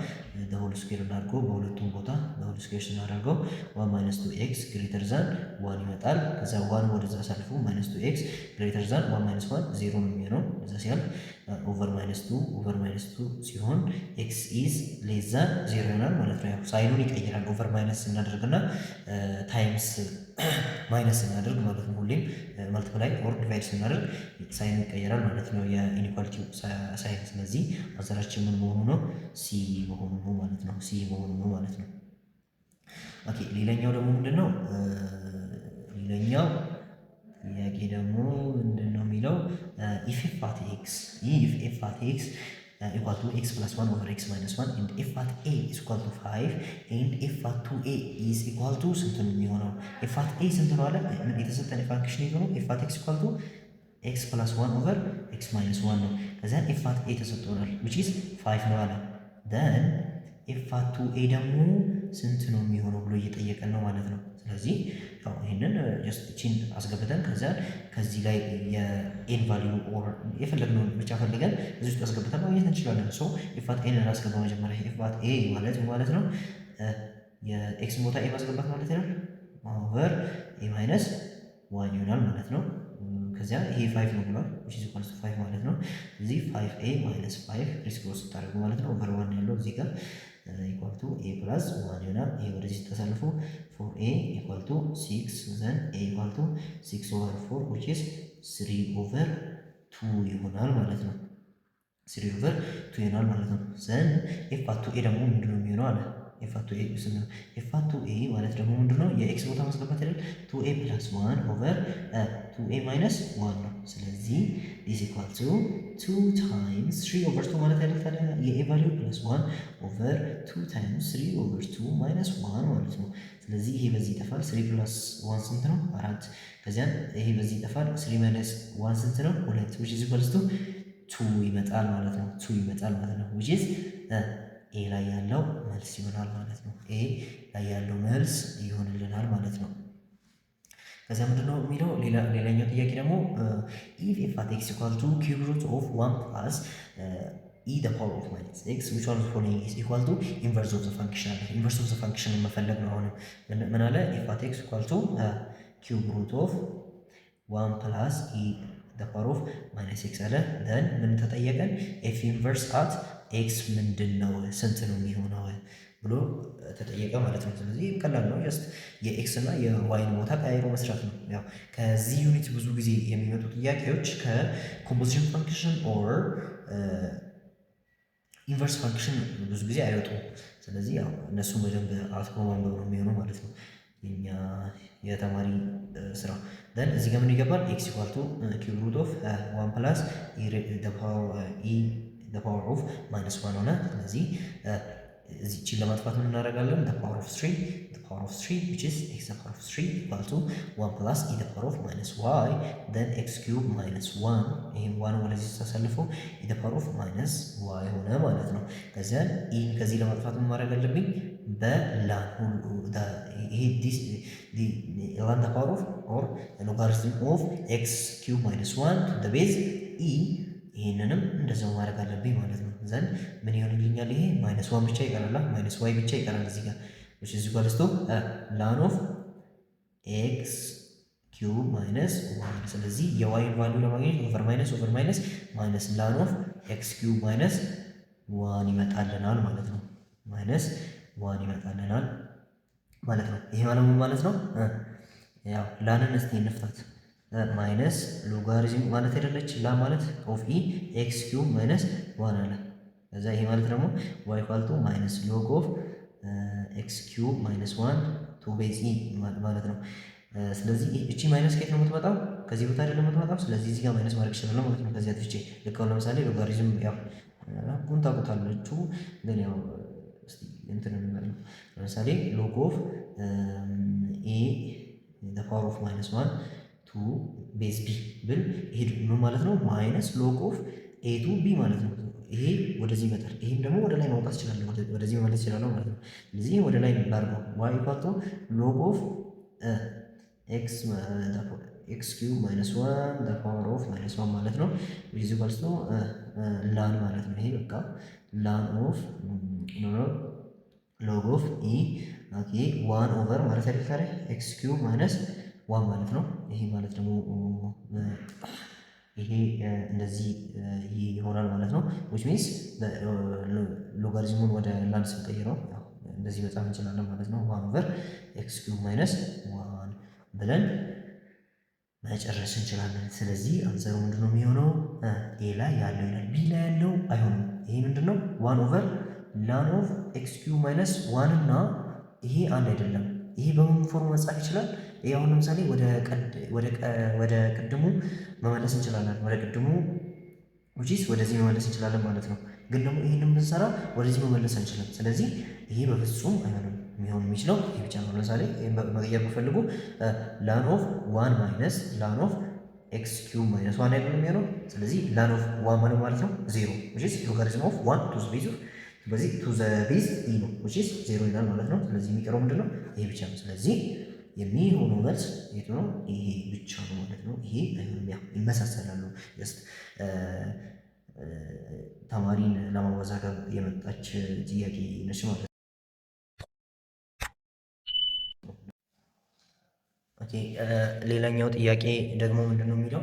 በሆል ስኩዌር እናድርገው። በሁለቱም ቦታ በሆል ስኩዌር ስናደርገው 1 ማይነስ 2 ኤክስ ግሬተር ዛን 1 ይመጣል። ከዛ 1 ወደዛ አሳልፎ ማይነስ 2 ኤክስ ግሬተር ዛን 1 ማይነስ 1 0 ነው የሚሆነው። እዛ ሲያልፍ ኦቨር ማይነስ 2 ሲሆን ኤክስ ኢዝ ሌስ ዛን 0 ይሆናል ማለት ነው። ያው ሳይኑን ይቀይራል። ኦቨር ማይነስ ስናደርግና ታይምስ ማይነስ ስናደርግ ማለት ነው። ሁሌም መልቲፕላይ ኦር ዲቫይድ ስናደርግ ሳይኑ ይቀየራል ማለት ነው፣ የኢኒኳሊቲው ሳይን። ስለዚህ አንሰራችን ምን መሆኑ ነው? ሲ መሆኑ ነው ማለት ነው። ሲ መሆኑ ነው ማለት ነው። ኦኬ ሌላኛው ደግሞ ምንድነው? ሌላኛው ጥያቄ ደግሞ ምንድነው የሚለው ኢፍ ኤፍ አት ኤክስ equal to x plus 1 over x minus 1 and f at a is equal to 5 and f at 2a is equal to ስንት ነው የሚሆነው? f at a ስንት ነው አለ? ምን የተሰጠን ፋንክሽን ነው? f at x equal to x plus 1 over x minus 1 ነው። ከዛ f at a ተሰጥቶናል which is 5 ነው አለ። then f at 2a ደግሞ ስንት ነው የሚሆነው ብሎ እየጠየቀን ነው ማለት ነው። ስለዚህ ያው ይሄንን ጀስት እቺን አስገብተን ከዚህ ላይ የኤን ቫልዩ ኦር የፈለግነውን ብቻ ፈልገን እዚህ ውስጥ አስገብተን ማግኘት እንችላለን። ሶ ኤፍ አት ኤን እናስገባ መጀመሪያ። ኤፍ አት ኤ ማለት ነው የኤክስ ቦታ ኤ ማስገባት ማለት ነው ኦቨር ኤ ማይነስ ዋን ይሆናል ማለት ነው። ከዚያ ይሄ 5 ነው ብሏል which is equals to 5 ማለት ነው። እዚህ 5a minus 5 ክሪስ ክሮስ ስታደርጉ ማለት ነው ኦቨር 1 ያለው እዚህ ጋር equal to a plus 1 ይሆናል። ይሄ ወደዚህ ተሰልፎ 4a equal to 6 then a equal to 6 over 4 which is 3 over 2 ይሆናል ማለት ነው። 3 over 2 ይሆናል ማለት ነው። then f at 2a ደግሞ ምንድነው የሚሆነው አለ ኤፍ አት ቱ ኤ ማለት ደግሞ ምንድነው የኤክስ ቦታ ማስገባት አይደል 2a ፕላስ 1 ኦቨር 2a ማይነስ 1 ነው። ስለዚህ ዲስ ኢኳል ቱ 2 ታይምስ 3 ኦቨር 2 ማለት አይደል ታዲያ የኤ ቫልዩ ፕላስ 1 ኦቨር 2 ታይምስ 3 ኦቨር 2 ማይነስ 1 ማለት ነው። ስለዚህ ይሄ በዚህ ይጠፋል። 3 ፕላስ 1 ስንት ነው? 4። ከዚያን ይሄ በዚህ ይጠፋል። 3 ማይነስ 1 ስንት ነው? 2 which is equals to 2 ይመጣል ማለት ነው። 2 ይመጣል ማለት ነው which is ኤ ላይ ያለው መልስ ይሆናል ማለት ነው። ኤ ላይ ያለው መልስ ይሆንልናል ማለት ነው። ከዚያ ምንድነው የሚለው ሌላኛው ጥያቄ ደግሞ ኢፍ ኤፍ አት ኤክስ ኢኳል ቱ ኪዩብ ሩት ኦፍ 1 ፕላስ ኢ ዘ ፓወር ኦፍ ማይነስ ኤክስ ዊች ዋን ኦፍ ፎሎዊንግ ኢዝ ኢኳል ቱ ኢንቨርስ ኦፍ ዘ ፋንክሽን አለ። ኢንቨርስ ኦፍ ዘ ፋንክሽን መፈለግ ነው። አሁንም ምን አለ? ኤፍ አት ኤክስ ኢኳል ቱ ኪዩብ ሩት ኦፍ 1 ፕላስ ኢ ዘ ፓወር ኦፍ ማይነስ ኤክስ አለ። ደን ምን ተጠየቀን? ኤፍ ኢንቨርስ አት ኤክስ ምንድን ነው ስንት ነው የሚሆነው ብሎ ተጠየቀ ማለት ነው። ስለዚህ ቀላል ነው። ጀስት የኤክስ እና የዋይን ቦታ ቀያይሮ መስራት ነው። ያው ከዚህ ዩኒት ብዙ ጊዜ የሚመጡ ጥያቄዎች ከኮምፖዚሽን ፋንክሽን ኦር ኢንቨርስ ፋንክሽን ብዙ ጊዜ አይወጡም። ስለዚህ ያው እነሱ በደንብ አትኩሮ ማንበብ ነው የሚሆነው ማለት ነው የኛ የተማሪ ስራ። ደን እዚህ ጋር ምን ይገባል? ኤክስ ኢኳል ቱ ኪዩብ ሩት ኦፍ 1 ፕላስ the power of minus 1 ሆነ። ስለዚህ እዚህችን ለማጥፋት ምን እናደርጋለን? the power of 3 which is x the power of 3 equal to 1 plus e the power of minus y then x cube minus 1 ይሄን 1 ወደዚህ ተሰልፎ e the power of minus y ሆነ ማለት ነው። ከዚያ e ከዚህ ለማጥፋት ምን ማድረግ አለብኝ? በላን ሁሉ ይሄ ላን the power of or logarithm of x cube minus 1 to the base e ይሄንንም እንደዛው ማድረግ አለብኝ ማለት ነው። ዘን ምን ይሆንልኛል? ይሄ ማይነስ 1 ብቻ ይቀራል፣ ማይነስ y ብቻ ይቀራል እዚህ ጋር which is equal to ln of x cube minus 1። ስለዚህ የy ቫልዩ ለማግኘት ኦቨር ማይነስ ማይነስ ln of x cube minus 1 ይመጣልናል ማለት ነው። ማይነስ 1 ይመጣልናል ማለት ነው። ይሄ ማለት ነው ያው ላንን እስቲ እንፍታት ማይነስ ሎጋሪዝም ማለት አይደለች ላ ማለት ኦፍ ኢ ኤክስ ኪዩብ ማይነስ 1 አለ። ከዛ ይሄ ማለት ደግሞ ዋይ ኢኳል ቱ ማይነስ ሎግ ኦፍ ኤክስ ኪዩብ ማይነስ 1 ቱ ቤዝ ኢ ማለት ነው። ስለዚህ እቺ ማይነስ ከየት ነው የምትመጣው? ከዚህ ቦታ አይደለም የምትመጣው። ስለዚህ እዚህ ጋር ማይነስ ማድረግ ይችላል ማለት ነው። ከዚህ አጥፍቼ ልክ አሁን ለምሳሌ ሎጋሪዝም ያው ጉንታ ቁታለችሁ ግን ያው እስቲ እንትን እንመርጥ። ለምሳሌ ሎግ ኦፍ ኤ ዘ ፓወር ኦፍ ማይነስ 1 ቱ ቤዝ ቢ ብል ይሄ ምን ማለት ነው? ማይነስ ሎግ ኦፍ ኤ ቱ ቢ ማለት ነው። ይሄ ወደዚህ ይመጣል። ይሄን ደግሞ ወደ ላይ ማውጣት እችላለሁ፣ ወደዚህ መመለስ እችላለሁ ማለት ነው። ስለዚህ ወደ ላይ ላድርገው ዋይ ኢኳል ቱ ሎግ ኦፍ ኤክስ ኪዩብ ማይነስ 1 ዘ ፓወር ኦፍ ማይነስ 1 ማለት ነው። ዊዝ ኢኳልስ ቱ ላን ማለት ነው። ይሄ በቃ ላን ኦፍ ሎግ ኦፍ ኢ ኦኬ 1 ኦቨር ማለት አይደል ኤክስ ኪዩብ ማይነስ 1 ማለት ነው። ይሄ ማለት ደግሞ ይሄ እንደዚህ ይሆናል ማለት ነው። which means ሎጋሪዝሙን ወደ ላን ስንቀይረው እንደዚህ መጻፍ እንችላለን ማለት ነው። 1 ኦቨር ኤክስ ኪዩብ ማይነስ 1 ብለን መጨረስ እንችላለን። ስለዚህ አንሰሩ ምንድነው የሚሆነው? ኤ ላይ ያለው ይላል፣ ቢ ላይ ያለው አይሆንም። ይሄ ምንድነው? 1 ኦቨር ላን ኦፍ ኤክስ ኪዩብ ማይነስ 1 እና ይሄ አንድ አይደለም። ይሄ በምን ፎርም መጻፍ ይችላል? ይሄ አሁን ለምሳሌ ወደ ቅድሙ መመለስ እንችላለን። ወደ ቅድሙ ውጪስ ወደዚህ መመለስ እንችላለን ማለት ነው። ግን ደግሞ ይሄንን ብንሰራ ወደዚህ መመለስ አንችልም። ስለዚህ ይሄ በፍጹም አይሆንም። የሚሆን የሚችለው ይሄ ብቻ ነው። ለምሳሌ መቀየር ብፈልጉ ላን ኦፍ 1 ማይነስ ላን ኦፍ ኤክስ ኪዩብ ማይነስ 1 አይደለም የሚሆነው። ስለዚህ ላን ኦፍ 1 ማለት ነው 0 which is logarithm of 1 to the base of በዚህ ቱ ዘ ቤዝ ኢ ነው which is 0 ይላል ማለት ነው። ስለዚህ የሚቀረው ምንድነው? ይሄ ብቻ ነው። ስለዚህ የሚሆነው መልስ የቱ ነው? ይሄ ብቻ ነው ማለት ነው። ይሄ አይሆንም። ያው ይመሳሰላሉ። ጀስት ተማሪን ለማወዛገብ የመጣች ጥያቄ ነች ማለት ነው። ኦኬ ሌላኛው ጥያቄ ደግሞ ምንድነው የሚለው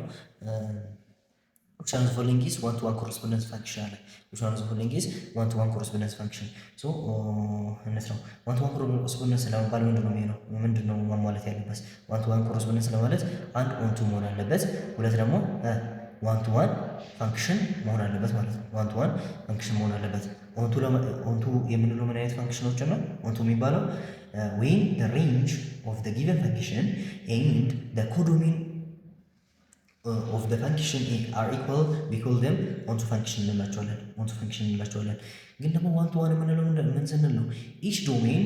which one of the following is one-to-one correspondence function አለ which one of the following is one-to-one correspondence function so እንስራው one-to-one correspondence ለመባል ምንድነው ማሟላት ያለበት one-to-one correspondence ለማለት አንድ on-to መሆን አለበት ሁለት ደግሞ one-to-one function መሆን አለበት ማለት ነው one-to-one function መሆን አለበት on-to የምንለው ምን አይነት ፋንክሽኖች ነው on-to የሚባለው when the range of the given function and the codomain of the function are equal we call them onto function እንላቸዋለን ግን ደግሞ one to one የምንለው ምን ስንል ነው each domain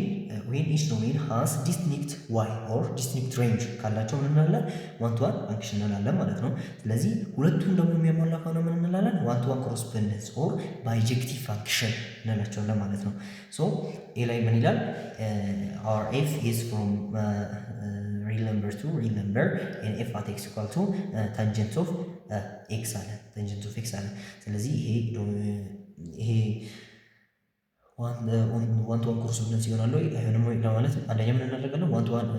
when each domain has distinct y or distinct range ካላቸው ምን እንላለን one to one function እንላለን ማለት ነው ስለዚህ ሁለቱም ደግሞ የሚያሟላ ከሆነ ምን እንላለን one to one correspondence or bijective function እንላቸዋለን ማለት ነው so a ላይ ምን ይላል our f is from real number to real number and f at x equal to tangent of x አለ tangent of x አለ ስለዚህ ይሄ one to one correspondence ይሆናል ወይ አይሆንም ወይ ለማለት አንደኛ ምን እናደርጋለን one to one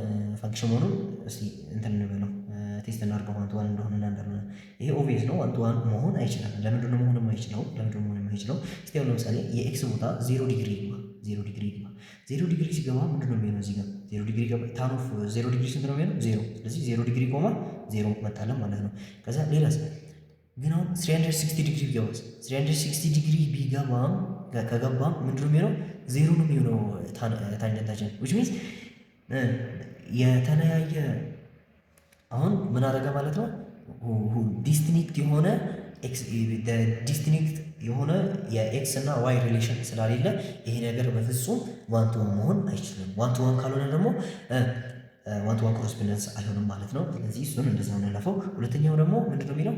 ፋንክሽን መሆኑን እስቲ እንትን እንበለው ቴስት እናድርገው one to one እንደሆነ እናንደርነ ይሄ ኦብቪየስ ነው one to one መሆን አይችልም ለምንድን ነው መሆን የማይችለው እስቲ አሁን ለምሳሌ የኤክስ ቦታ 0 ዲግሪ ይግባ 0 ዲግሪ ሲገባ ምንድነው የሚሆነው እዚህ ጋር 0 ዲግሪ ገባ ታን ኦፍ 0 ዲግሪ ስንት ነው የሚሆነው 0 ስለዚህ 0 ዲግሪ ቆማ 0 መጣለን ማለት ነው ከዛ ሌላስ ግን አሁን 360 ዲግሪ ቢገባስ 360 ዲግሪ ቢገባም ከገባም ምንድነው የሚሆነው 0 ነው የሚሆነው ታንጀንታችን which means የተለያየ አሁን ምን አደረገ ማለት ነው ዲስቲንክት የሆነ ዲስቲንክት የሆነ የኤክስ እና ዋይ ሪሌሽን ስላሌለ ይሄ ነገር በፍጹም ዋን ቱ ዋን መሆን አይችልም ዋን ቱ ዋን ካልሆነ ደግሞ ዋን ቱ ዋን ኮረስፖንደንስ አይሆንም ማለት ነው ስለዚህ እሱን እንደዛ ነው ያለፈው ሁለተኛው ደግሞ ምንድነው የሚለው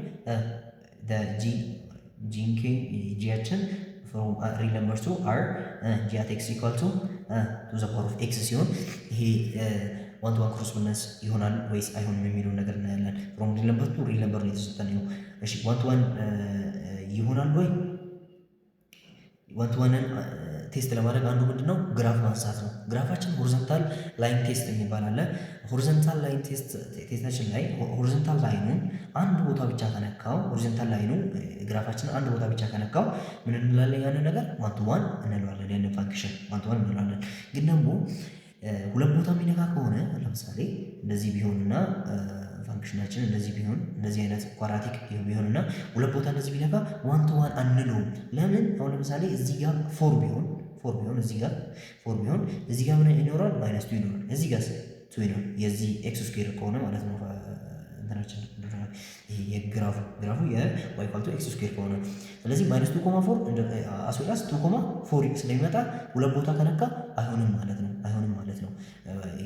ጂያችን from real number to r g at x equal to the power of x ሲሆን ይሄ ዋን ቱ ዋን ኮረስፖንደንስ ይሆናል ወይስ አይሆንም የሚለውን ነገር እናያለን from real number to real number ነው የተሰጠን ነው እሺ ዋን ቱ ዋን ይሆናል ወይ ዋን ቱ ዋንን ቴስት ለማድረግ አንዱ ምንድነው ግራፍ ማንሳት ነው ግራፋችን ሆሪዞንታል ላይን ቴስት የሚባል አለ ሆሪዞንታል ላይን ቴስታችን ላይ ሆሪዞንታል ላይኑን አንድ ቦታ ብቻ ከነካው ሆሪዞንታል ላይኑ ግራፋችን አንድ ቦታ ብቻ ከነካው ምን እንላለን ያንን ነገር ዋን ቱ ዋን እንለዋለን ያንን ፋንክሽን ዋን ቱ ዋን እንለዋለን ግን ደግሞ ሁለት ቦታ የሚነካ ከሆነ ለምሳሌ እንደዚህ ቢሆንና ፋንክሽናችን እንደዚህ ቢሆን እንደዚህ አይነት ኳድራቲክ ቢሆንና ሁለት ቦታ እንደዚህ ቢነካ ዋን ቱ ዋን አንለውም ለምን አሁን ለምሳሌ እዚህ ጋር ፎር ቢሆን እዚህ ጋር ፎር ቢሆን እዚህ ጋር ምን ይኖራል ማይነስ 2 ይኖራል እዚህ ጋር 2 ይኖራል የዚህ ኤክስ ስኩዌር ከሆነ ማለት ነው እንትናችን ይሄ የግራፉ የy = x ስኩዌር ከሆነ ስለዚህ -2.4 አስወዳስ 2.4 ስለሚመጣ ሁለት ቦታ ከነካ አይሆንም ማለት ነው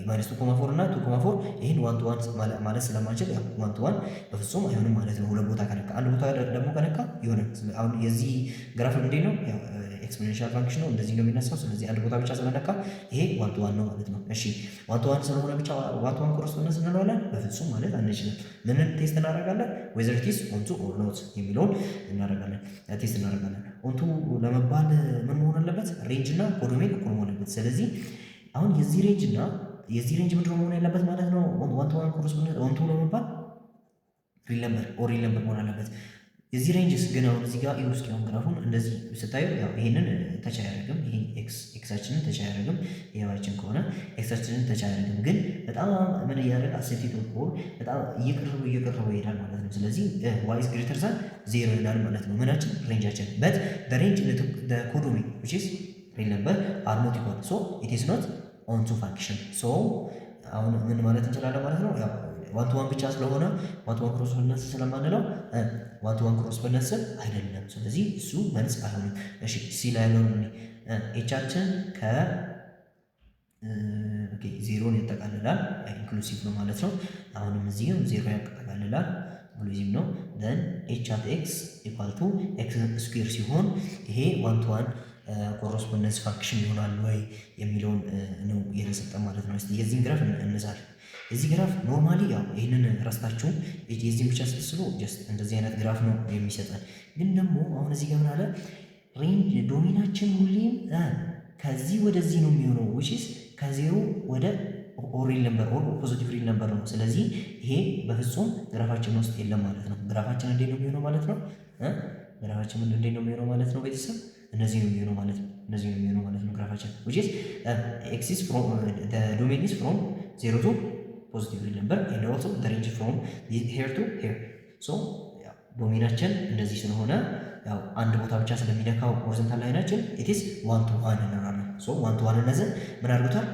-2.4 እና 2.4 ይሄን ዋን ቱ ዋን ማለት ስለማንችል ያው ዋን ቱ ዋን በፍጹም አይሆንም ማለት ነው ሁለት ቦታ ከነካ አንድ ቦታ ደግሞ ከነካ ይሆናል አሁን የዚህ ግራፍ እንዴት ነው ያው ኤክስፖኔንሻል ፋንክሽን ነው እንደዚህ ነው የሚነሳው ስለዚህ አንድ ቦታ ብቻ ስለነካ ይሄ ዋን ቱ ዋን ነው ማለት ነው እሺ ዋን ቱ ዋን ስለሆነ ብቻ ዋን ቱ ዋን ኮረስፖንደንስ እንለዋለን በፍጹም ማለት አንችልም ምን ቴስት እናደርጋለን whether it is onto or not የሚለውን ቴስት እናደርጋለን onto ለመባል ምን መሆን አለበት ሬንጅ እና ኮዶሜን እኩል መሆን አለበት ስለዚህ አሁን የዚህ ሬንጅ ምንድን ነው መሆን ያለበት ማለት ነው ዋን ቱ ዋን ኮረስፖንደንስ onto ለመባል ሪል ነምበር መሆን አለበት የዚህ ሬንጅስ ግን አሁን እዚህ ጋር ይውስጥ ያው ግራፉን እንደዚህ ስታዩ ያው ይሄንን ተቻ ያደርግም ይሄ ኤክሳችንን ተቻ ያደርግም የዋይችን ከሆነ ኤክሳችንን ተቻ ያደርግም ግን በጣም ምን ያደርግ አሴቲቭ ኦር በጣም እየቀረበ ይሄዳል ማለት ነው ስለዚህ y is greater than 0 ይላል ማለት ነው ምናችን ሬንጃችን but the range the codomain which is real number are not equal so it is not onto function so አሁን ምን ማለት እንችላለን ማለት ነው ያው ዋን ቱ ዋን ብቻ ስለሆነ ዋን ቱ ዋን ኮረስፖንደንስ ስለማንለው ዋን ቱ ዋን ኮረስፖንደንስ አይደለም ስለዚህ እሱ መልስ አይሆንም እሺ ሲ ላይ ነው ኤቻችን ከ ኦኬ 0 ያጠቃልላል ኢንክሉሲቭ ነው ማለት ነው አሁንም እዚህም 0 ያጠቃልላል ኢንክሉሲቭ ነው then h at x = x ስኩዌር ሲሆን ይሄ ዋን ቱ ዋን ኮረስፖንደንስ ፋንክሽን ይሆናል ወይ የሚለውን ነው የተሰጠ ማለት ነው እስቲ የዚህን ግራፍ እንዛል እዚህ ግራፍ ኖርማሊ ያው ይሄንን ረስታችሁ የዚህን ብቻ ስልስሉ ጀስት እንደዚህ አይነት ግራፍ ነው የሚሰጠን ግን ደግሞ አሁን እዚህ ጋር ምን አለ ሬንጅ ዶሜናችን ሁሌም ከዚህ ወደዚህ ነው የሚሆነው which is ከ0 ወደ ሪል ነምበር ኦር ፖዚቲቭ ሪል ነምበር ነው። ስለዚህ ይሄ በፍጹም ግራፋችን ውስጥ የለም ማለት ነው። ግራፋችን እንዴት ነው የሚሆነው ማለት ነው? ግራፋችን እንዴት ነው የሚሆነው ማለት ነው? ቤተሰብ እነዚህ ነው የሚሆነው ማለት ነው። እነዚህ ነው የሚሆነው ማለት ነው ግራፋችን which is x is from the domain is from 0 to positive real number and also the range from here to here so ዶሜናችን እንደዚህ ስለሆነ ያው አንድ ቦታ ብቻ ስለሚነካው ሆሪዞንታል ላይናችን it is 1 to 1 እንላለን። ሶ 1 to 1 እነዚህ ምን አድርጉታል?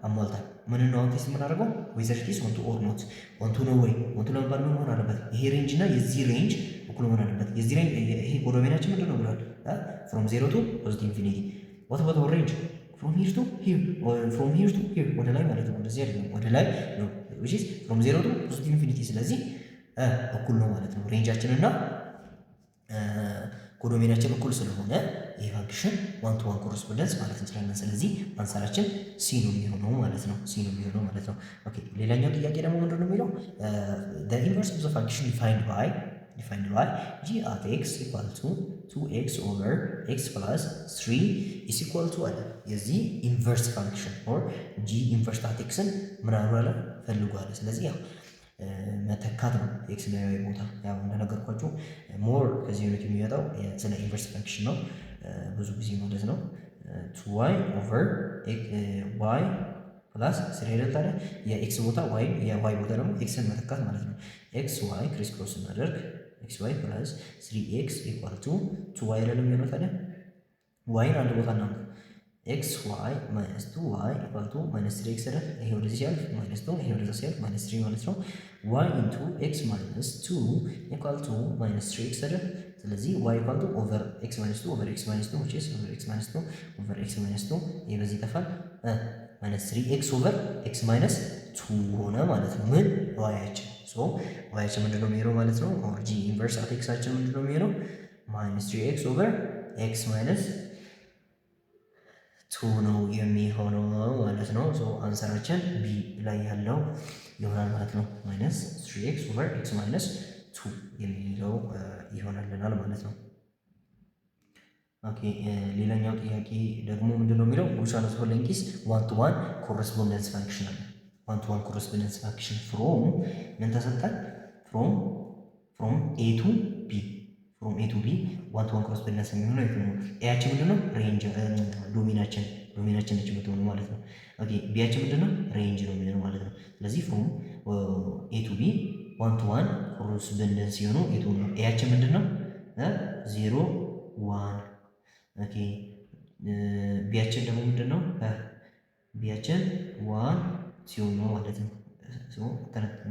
አሟልታል። ምን ነው አሁን ቴስት የምናደርገው whether it is 1 to or not 1 to ነው ወይ 1 to ለመባል ምን መሆን አለበት? ይሄ ሬንጅ እና የዚህ ሬንጅ እኩል መሆን አለበት። የዚህ ሬንጅ ይሄ ዶሜናችን ምንድን ነው ብሏል? from 0 to positive infinity what about our range from here to here or from here to here ወደ ላይ ማለት ነው። ወደዚህ አይደለም ወደ ላይ ነው which is from 0 to positive infinity ስለዚህ እኩል ነው ማለት ነው። ሬንጃችን እና ኮዶሜናችን እኩል ስለሆነ ይሄ ፋንክሽን 1 to 1 ኮረስፖንደንስ ማለት እንችላለን። ስለዚህ አንሳራችን ሲ ነው የሚሆነው ማለት ነው። ሲ ነው የሚሆነው ማለት ነው። ኦኬ ሌላኛው ጥያቄ ደግሞ ምንድን ነው የሚለው the inverse of the function defined by g at x equal to 2x over x plus 3 is equal to አለ የዚህ ኢንቨርስ ፋንክሽን ኦር g ኢንቨርስ at x ን ምን አለ ፈልጓል። ስለዚህ ያው መተካት ነው ኤክስ ላይ ቦታ ያው እንደነገርኳችሁ ሞር ከዚህ ዩኒት የሚመጣው ስለ ኢንቨርስ ፋንክሽን ነው ብዙ ጊዜ ማለት ነው። 2y ኦቨር y ፕላስ 3 አይደል ታዲያ የኤክስ ቦታ y የy ቦታ ደግሞ ኤክስን መተካት ማለት ነው። ኤክስ ዋይ ክሪስ ክሮስ እናደርግ ኤክስ ዋይ ፕላስ 3x ኢኳል ቱ 2y አይደለም የሚሆነው ታዲያ yን አንድ ቦታ እናምጣ ኤክስ ዋይ ማይነስ 2y ኢኳል ቱ ማይነስ 3x አይደል ይሄ ወደዚህ ሲያልፍ ማይነስ 2 ይሄ ወደዛ ሲያልፍ ማይነስ 3 ማለት ነው። y ኢንቱ x ማይነስ 2 ኢኳል ቱ ማይነስ 3x አይደል ስለዚህ y ኢኳል ቱ ኦቨር x ማይነስ 2 ኦቨር x ማይነስ 2 which is ኦቨር x ማይነስ 2 ኦቨር x ማይነስ 2 ይሄ በዚህ ይጠፋል ማይነስ 3x ኦቨር x ማይነስ 2 ሆነ ማለት ነው። ምን yአችን ሶ yአችን ምንድነው የሚሆነው ማለት ነው? ኦር g ኢንቨርስ አት x አችን ምንድነው የሚሆነው? ማይነስ 3x ኦቨር x ማይነስ 2 ነው የሚሆነው ማለት ነው። ሶ አንሰራችን ቢ ላይ ያለው ይሆናል ማለት ነው። ማይነስ 3x ኦቨር x ማይነስ 2 የሚለው ይሆናልናል ማለት ነው። ኦኬ ሌላኛው ጥያቄ ደግሞ ምንድነው የሚለው which one of the following is 1 to 1 correspondence function አለ 1 to 1 correspondence function from ምን ተሰጠን from a to b from a to b 1 to 1 correspondence የሚሆነው የቱ ነው? ኤያችን ምንድነው? ሬንጅ ዶሜናችን ነች የምትሆነው ማለት ነው። ኦኬ ቢያችን ምንድነው? ሬንጅ ነው የሚሆነው ማለት ነው። ስለዚህ from a to b 1 to 1 correspondence ሲሆኑ የቱ ነው? ኤያችን ምንድነው? 0 1 ኦኬ ቢያችን ደግሞ ምንድነው? ቢያችን 1 ሲሆን ነው ማለት ነው።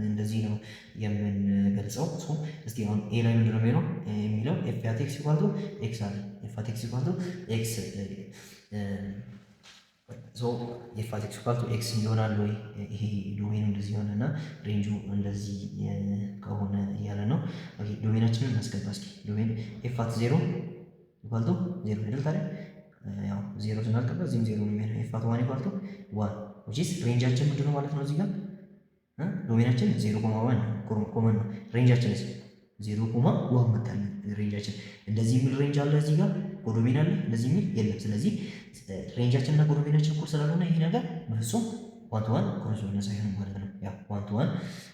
እንደዚህ ነው የምንገልጸው። እስቲ አሁን ኤ ላይ ምንድነው የሚለው ኤፍ አት ኤክስ ኢኳል ቱ ኤክስ አለ ኤፍ አት ኤክስ ኢኳል ቱ ኤክስ ኤፍ አት ኤክስ ኢኳል ቱ ኤክስ ይሆናል ወይ ይሄ ዶሜኑ እንደዚህ ሆነና ሬንጁ እንደዚህ ከሆነ እያለ ነው። ኦኬ ዶሜናችንን እናስገባ እስኪ ዶሜን ኤፍ አት 0 ኢኳል ቱ 0 አይደል ታዲያ ያው 0 ስናስገባ እዚህም 0 ነው የሚሆነው ኤፍ አት 1 ኢኳል ቱ 1 which is ሬንጃችን ምንድነው ማለት ነው። እዚህ ጋር ዶሜናችን 0.1 ኮመን ነው። ሬንጃችን 0.1 መጣል ሬንጃችን እንደዚህ የሚል ሬንጅ አለ እዚህ ጋር ኮዶሜን አለ እንደዚህ የሚል የለም። ስለዚህ ሬንጃችን እና ኮዶሜናችን እኩል ስላልሆነ ይሄ ነገር በፍጹም 1 to 1 ኮረስፖንደንስ አይሆንም ማለት ነው። ያው 1 to 1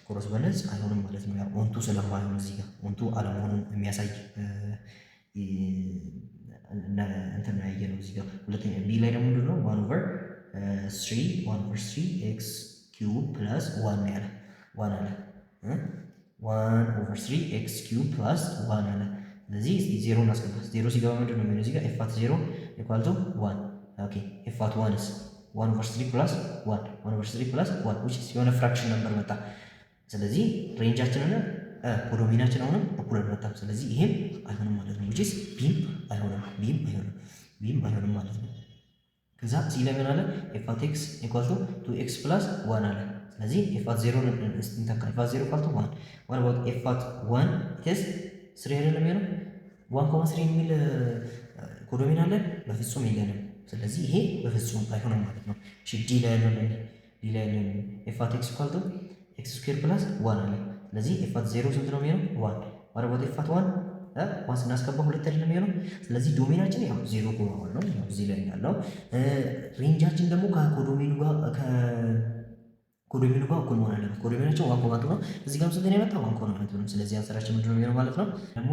ኮረስፖንደንስ አይሆንም ማለት ነው። ያው ኦንቱ ስለማይሆን እዚህ ጋር ኦንቱ አለመሆኑን የሚያሳይ እንትን ነው ያየነው እዚህ ጋር። ሁለተኛ ቢ ላይ ደግሞ ምንድነው 1/3 x cube plus 1 ያለ 1 አለ 1/3 x cube plus 1 አለ። ስለዚህ 0 እናስገባ 0 ሲገባ ምንድነው የሚሆነው እዚህ ጋር f at 0 equal to 1 ኦኬ f at 1 is 1/3 plus 1 plus 1 which is የሆነ ፍራክሽን ነበር መጣ። ስለዚህ ሬንጃችንን ኮዶሜናችን አሁንም እኩል አልመጣም። ስለዚህ ይሄም አይሆንም ማለት ነው which is ቢም አይሆንም ማለት ነው። ከዛ ሲ ላይ ምን አለ f at x equal to 2x plus 1 አለ። ስለዚህ f at 0 እንተካ f at 0 equal to 1 what about f at 1 it is 3 አይደለም የሚሆነው 1.3 የሚል ኮዶሜን አለ በፍጹም የለንም። ስለዚህ ይሄ በፍጹም አይሆንም ማለት ነው። እሺ ዲ ላይ ያለው f at x equal to x square plus 1 አለ። ስለዚህ f at 0 ስንት ነው የሚሆነው 1 what about f at 1 ዋን ስናስገባ 2 አይደለም የሚሆነው። ስለዚህ ዶሜናችን ያው 0.1 ነው ያው እዚህ ላይ ያለው ሬንጃችን ደግሞ ከኮዶሜኑ ጋር ከዶሜኑ ጋር እኩል መሆን አለበት። ከዶሜናቸው 1 ነው። እዚህ ጋርም ስንት ነው የመጣው? 1 ነው። ስለዚህ አንሰራችን ምንድን ነው የሚሆነው ማለት ነው? ደግሞ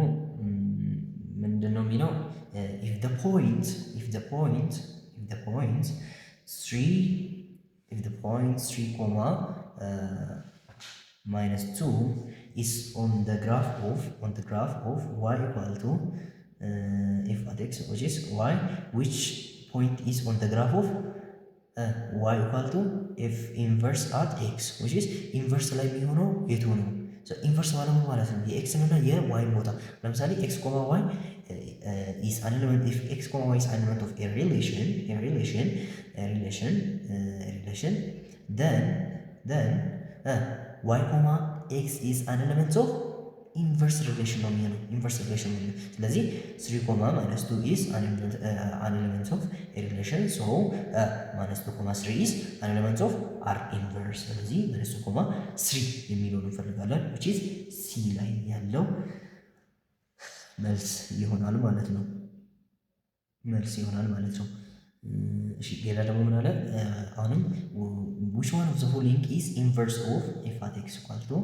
ምንድን ነው የሚለው if the point 3 comma -2 is on the graph of y equal to f at x, which is y, which point is on the graph of y equal to f inverse at x, which is inverse ላይ የሚሆነው የቱ ነው? ኢንቨርስ ማለት ምን ማለት ነው? የኤክስን እና የዋይን ቦታ ለምሳሌ ኤክስ ኮማ ዋይ is an element, if x comma y is an element of a relation, then y comma x is an element of inverse relation ነው የሚሆነው። ኢንቨርስ ሪሌሽን ነው። ስለዚህ 3 comma -2 is an element of a relation, so -2 comma 3 is an element of r inverse። ስለዚህ -2 comma 3 የሚለውን እንፈልጋለን which is c ላይ ያለው መልስ ይሆናል ማለት ነው። እሺ ሌላ ደግሞ ምን አለ? አሁንም which one of the following is inverse of f at x equal to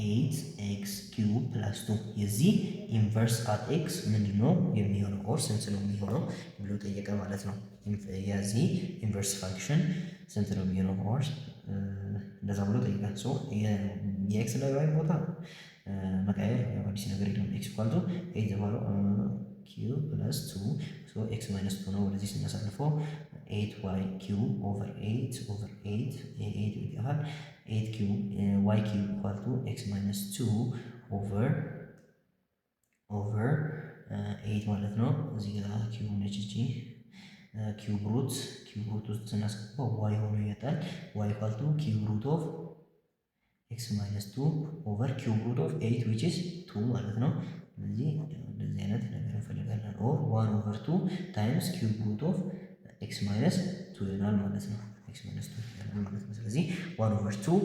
8x cube plus 2 የዚህ ኢንቨርስ አት ኤክስ ምንድን ነው የሚሆነው? ኦር ስንት ነው የሚሆነው ብሎ ጠየቀ ማለት ነው። የዚህ ኢንቨርስ ፋንክሽን ስንት ነው የሚሆነው? ኦር እንደዛ ብሎ ጠየቀ። ሶ የኤክስ እና የዋይ ቦታ መቀየር አዲስ ነገር የለም። ኤክስ ኢኳል ቱ 8 ዘባለው ኪዩብ ፕለስ 2 ሶ ኤክስ ማይነስ 2 ነው። ወደዚህ ስናሳልፈው 8y ኪዩብ ኦቨር 8 8 ይጠፋል። 8 ኪዩብ y ኪዩብ ኢኳል ቱ ኤክስ ማይነስ 2 ኦቨር 8 ማለት ነው። እዚህ ጋር ኪዩብ ነች እጂ ኪዩብ ሩት ውስጥ ስናስገባው ዋይ ሆኖ ይወጣል። ዋይ ኢኳል ቱ ኪዩብ ሩት ኦፍ ኤክስ ማይነስ 2 ኦቨር ኪዩብ ሩት ኦፍ 8 which is 2 ማለት ነው። ስለዚህ እንደዚህ አይነት ነገር እንፈልጋለን። ኦር 1 ኦቨር 2 ታይምስ ኪዩብ ሩት ኦፍ ኤክስ ማይነስ 2 ይሆናል ማለት ነው። ኤክስ ማይነስ 2 ይሆናል ማለት ነው። ስለዚህ 1 ኦቨር 2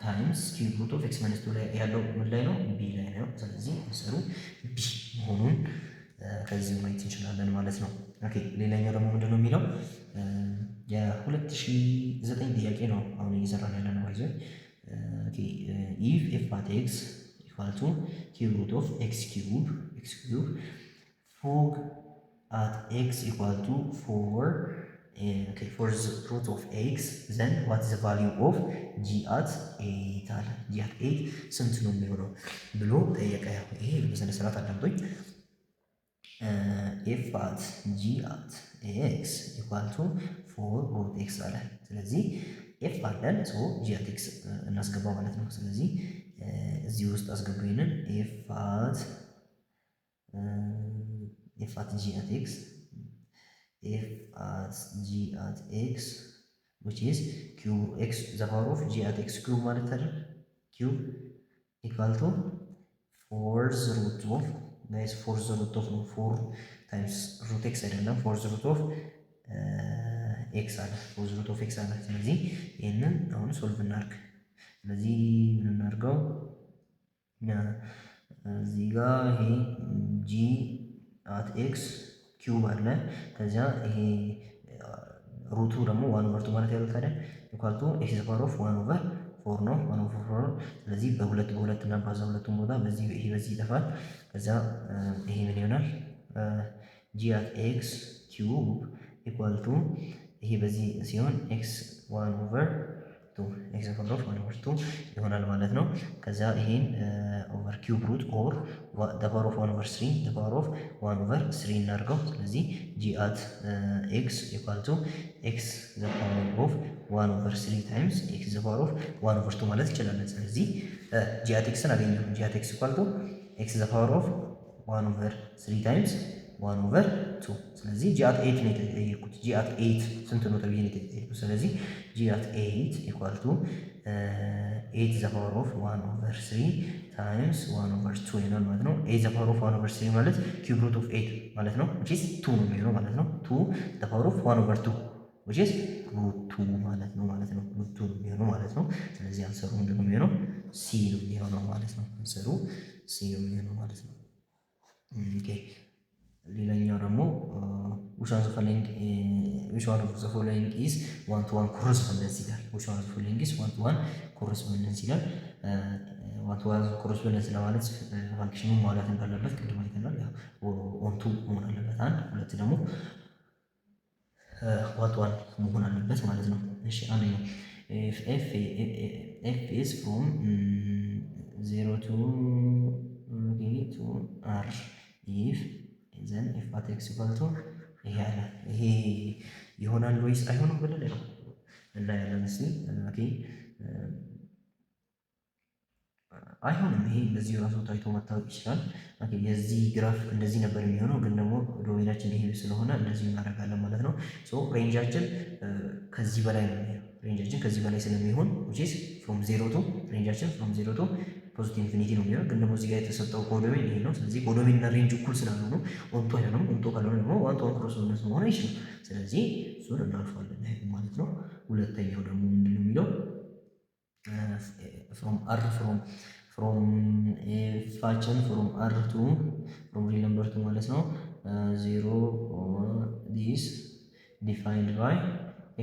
ታይምስ ኪዩብ ሩት ኦፍ ኤክስ ማይነስ 2 ላይ ያለው ምን ላይ ነው? ቢ ላይ ነው። ስለዚህ አንሰሩ ቢ መሆኑን ከዚህ ማየት እንችላለን ማለት ነው። ኦኬ ሌላኛው ደግሞ ምንድነው የሚለው የ2009 ጥያቄ ነው አሁን እየሰራን ያለ ነው። አይዞህ ኦኬ ኢፍ ኤፍ አት ኤክስ ኢኳል ቱ ኪዩብ ሩት ኦፍ ኤክስ ኪዩብ ፎግ አት ኤክስ ኢኳል ቱ 4 ፎር ሩት ኦፍ ኤክስ ዘን ዋት ኢዝ ዘ ቫልዩ ኦፍ ጂ አት 8 አለ። ጂ አት 8 ስንት ነው የሚሆነው ብሎ ጠየቀ። ይሄ በስነ ስርዓት አዳምጦኝ ኤፍ አት ጂ አት ኤክስ ኢኳል ቱ 4 ሩት ኤክስ አለ። ስለዚህ ኤፍ አለን ሶ ጂ አት ኤክስ እናስገባ ማለት ነው። ስለዚህ እዚህ ውስጥ አስገቡ ይሄንን ኤፍ አት ጂ አት ኤክስ which is q x the power of g at x cube ማለት አይደል? q equal to 4th root of guys 4th root of 4 times root x አይደለም 4th root of x አለ 4th root of x አለ። ስለዚህ ይሄንን አሁን ሶልቭ እናድርግ። ስለዚህ ምን እናድርገው? እዚህ ጋር ይሄ g at x cube አለ። ከዚያ ይሄ ሩቱ ደግሞ 1 ኦቨር 2 ማለት ያለው ታዲያ ኢኳል ቱ ኤክስ ዘ ፓወር ኦፍ 1 ኦቨር 4 ነው። 1 ኦቨር 4 ስለዚህ በሁለት እና ባዛ ሁለቱም ቦታ በዚህ ይሄ በዚህ ይጠፋል። ከዛ ይሄ ምን ይሆናል? ጂ አት ኤክስ ኪዩብ ኢኳል ቱ ይሄ በዚህ ሲሆን ኤክስ 1 ኦቨር 2 ኤክስ ዘ ፓወር ኦፍ 1 ኦቨር 2 ይሆናል ማለት ነው። ከዛ ይሄን ኦቨር ኪዩብ ሩት ኦር ዘ ፓወር ኦፍ 1 ኦቨር 3 ዘ ፓወር ኦፍ 1 ኦቨር 3 እናድርገው። ስለዚህ ጂ አት ኤክስ ኢኳል ቱ ኤክስ ዘ ፓወር ኦፍ 1 ኦቨር 3 ታይምስ ኤክስ ዘ ፓወር ኦፍ 1 ኦቨር 2 ማለት ይችላል። ስለዚህ ጂ አት ኤክስን አገኘሁ። ጂ አት ኤክስ ኢኳል ቱ ኤክስ ዘ ፓወር ኦፍ 1 ኦቨር 3 ታይምስ 1 ኦቨር 2። ስለዚህ ጂ አት 8 ነው የተጠየቁት። ጂ አት 8 ስንት ነው ተብዬ ነው የተጠየቁት። ስለዚህ ጂ አት 8 ኢኳል ቱ 8 ዘ ፓወር ኦፍ 1 ኦቨር 3 ታይምስ 1 ኦቨር 2 ይሆናል ማለት ነው። 8 ዘ ፓወር ኦፍ 1 ኦቨር 3 ማለት ኪዩብ ሩት ኦፍ 8 ማለት ነው which is 2 ነው የሚሆነው ማለት ነው። 2 ዘ ፓወር ኦፍ 1 ኦቨር 2 which is ሩት 2 ማለት ነው ሩት 2 ነው የሚሆነው ማለት ነው። ስለዚህ አንሰሩ ምንድን ነው የሚሆነው? ሲ ነው የሚሆነው ማለት ነው። አንሰሩ ሲ ነው የሚሆነው ማለት ነው። ኦኬ ሌላኛው ደግሞ which one of the following is one to one correspondence ይላል። which one of the following is one to one correspondence ይላል። one to one correspondence ለማለት ፋንክሽኑ ማለት እንዳለበት ቅድም አይተናል። ኦን ቱ መሆን አለበት አንድ፣ ሁለት ደግሞ ዋን ቱ ዋን መሆን አለበት ማለት ነው። እሺ አንደኛው f is from 0 to r if then f at x equal to ይሄ ይሆናል ወይስ አይሆንም ብለን ነው እናያለን። እስኪ ኦኬ አይሆንም። ይሄ እንደዚህ ራሱ ታይቶ መታወቅ ይችላል። ኦኬ የዚህ ግራፍ እንደዚህ ነበር የሚሆነው፣ ግን ደግሞ ዶሜናችን ይሄ ስለሆነ እንደዚህ እናደርጋለን ማለት ነው። ሶ ሬንጃችን ከዚህ በላይ ነው የሚሆነው። ሬንጃችን ከዚህ በላይ ስለሚሆን which is from 0 to ሬንጃችን from 0 to ፖዚቲቭ ኢንፊኒቲ ነው የሚሆነው። ግን ደግሞ እዚህ ጋር የተሰጠው ኮዶሜን ይሄ ነው። ስለዚህ ኮዶሜን እና ሬንጅ እኩል ስላልሆኑ ኦንቶ አይሆንም። ኦንቶ ካልሆነ ደግሞ ዋን ቱ ዋን ክሮስኦቨርነስ መሆን አይችልም። ስለዚህ እሱን እናልፋለን ማለት ነው። ሁለተኛው ደግሞ ምንድን ነው የሚለው ፍሮም ኤፋችን ፍሮም አር ቱ ፍሮም ሪል ነምበር ቱ ማለት ነው 0 ዲስ ዲፋይንድ ባይ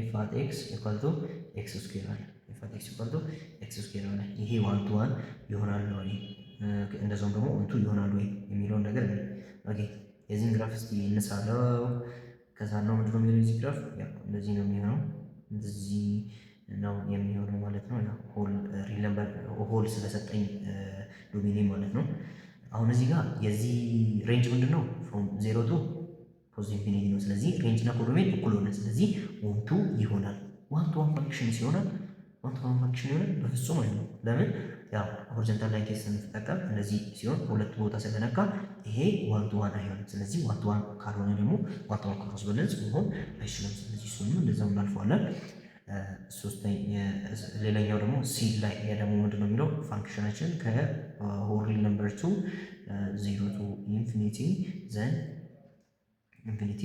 ኤፍ አት ኤክስ ኢኳል ቱ ኤክስ ስኩዌር አለ። ኤፍ አት ኤክስ ኢኳል ቱ ኤክስ ስኩዌር አለ። ይሄ ዋን ቱ ዋን ይሆናል ወይ እንደዛውም ደግሞ ኦንቱ ይሆናል ወይ የሚለውን ነገር ኦኬ የዚህን ግራፍ እስቲ እንሳለው። ከዛ ነው ምንድነው የሚለው የዚህ ግራፍ ያው እንደዚህ ነው የሚሆነው፣ እንደዚህ ነው የሚሆነው ማለት ነው። ያው ሆል ሪል ነምበር ሆል ስለሰጠኝ ዶሜኔ ማለት ነው። አሁን እዚህ ጋር የዚህ ሬንጅ ምንድነው ፍሮም 0 ቱ ፖዚቲቭ ኢንፊኒቲ ነው። ስለዚህ ሬንጅ እና ኮዶሜን እኩል ሆነ። ስለዚህ ኦንቱ ይሆናል። ዋን ቱ ዋን ፋንክሽን ሲሆናል ዋን ቱ ዋን ፋንክሽን ይሆናል በፍጹም አይሆንም። ለምን? ያው ሆሪዞንታል ላይን ቴስት ስንጠቀም እንደዚህ ሲሆን ሁለት ቦታ ስለነካ ይሄ ዋን ቱ ዋን አይሆንም። ስለዚህ ዋን ቱ ዋን ካልሆነ ደግሞ ዋን ቱ ዋን ኮረስፖንደንስ መሆን አይችልም። ስለዚህ እሱንም እንደዛው እናልፈዋለን። ሌላኛው ደግሞ ሲ ላይ ደግሞ ምንድን ነው የሚለው ፋንክሽናችን ከሆል ሪል ነምበር ቱ 0 ቱ ኢንፊኒቲ ዘን ኢንፊኒቲ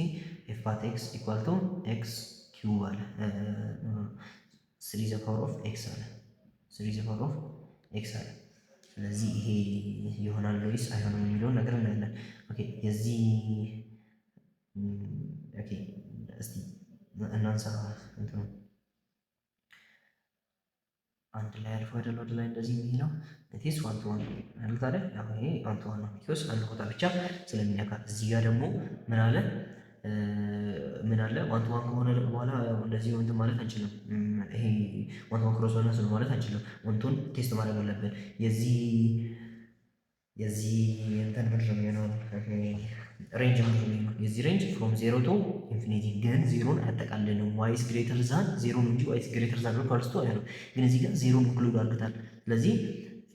ኤፍ አት ኤክስ ኢኳል ቱ ኤክስ ኪዩብ አለ 3 ዘ ፓወር ኦፍ ኤክስ አለ 3 ዘ ፓወር ኦፍ ኤክስ አለ። ስለዚህ ይሄ ይሆናል ወይስ አይሆንም የሚለውን ነገር እናያለን። ኦኬ የዚህ ኦኬ እስቲ እናንሳ እንትኑ አንድ ላይ አልፎ አይደል ወደ ላይ እንደዚህ የሚሄደው እቴስ ዋን ቱ ዋን አልታ አይደል? ያው ይሄ ዋን ቱ ዋን ነው ቢኮዝ አንድ ቦታ ብቻ ስለሚነካ። እዚህ ጋር ደግሞ ምን አለ ዋን ቱ ዋን ከሆነ በኋላ እንደዚህ እንትን ማለት አንችልም። ይሄ ዋን ቱ ዋን ክሮስ ሆነ ማለት አንችልም። ወንቱን ቴስት ማድረግ አለብን። የዚህ እንትን ምንድን ነው ሬንጅ ምንድን ነው? የዚህ ሬንጅ ፍሮም 0 ቱ ኢንፊኒቲ ግን ዜሮን አያጠቃልልም። ዋይስ ግሬተር ዛን ዜሮ ነው እንጂ ዋይስ ግሬተር ዛን ነው ካልስቶ አይሆንም። ግን እዚህ ጋር ዜሮን ኢንክሉድ አድርገታል። ስለዚህ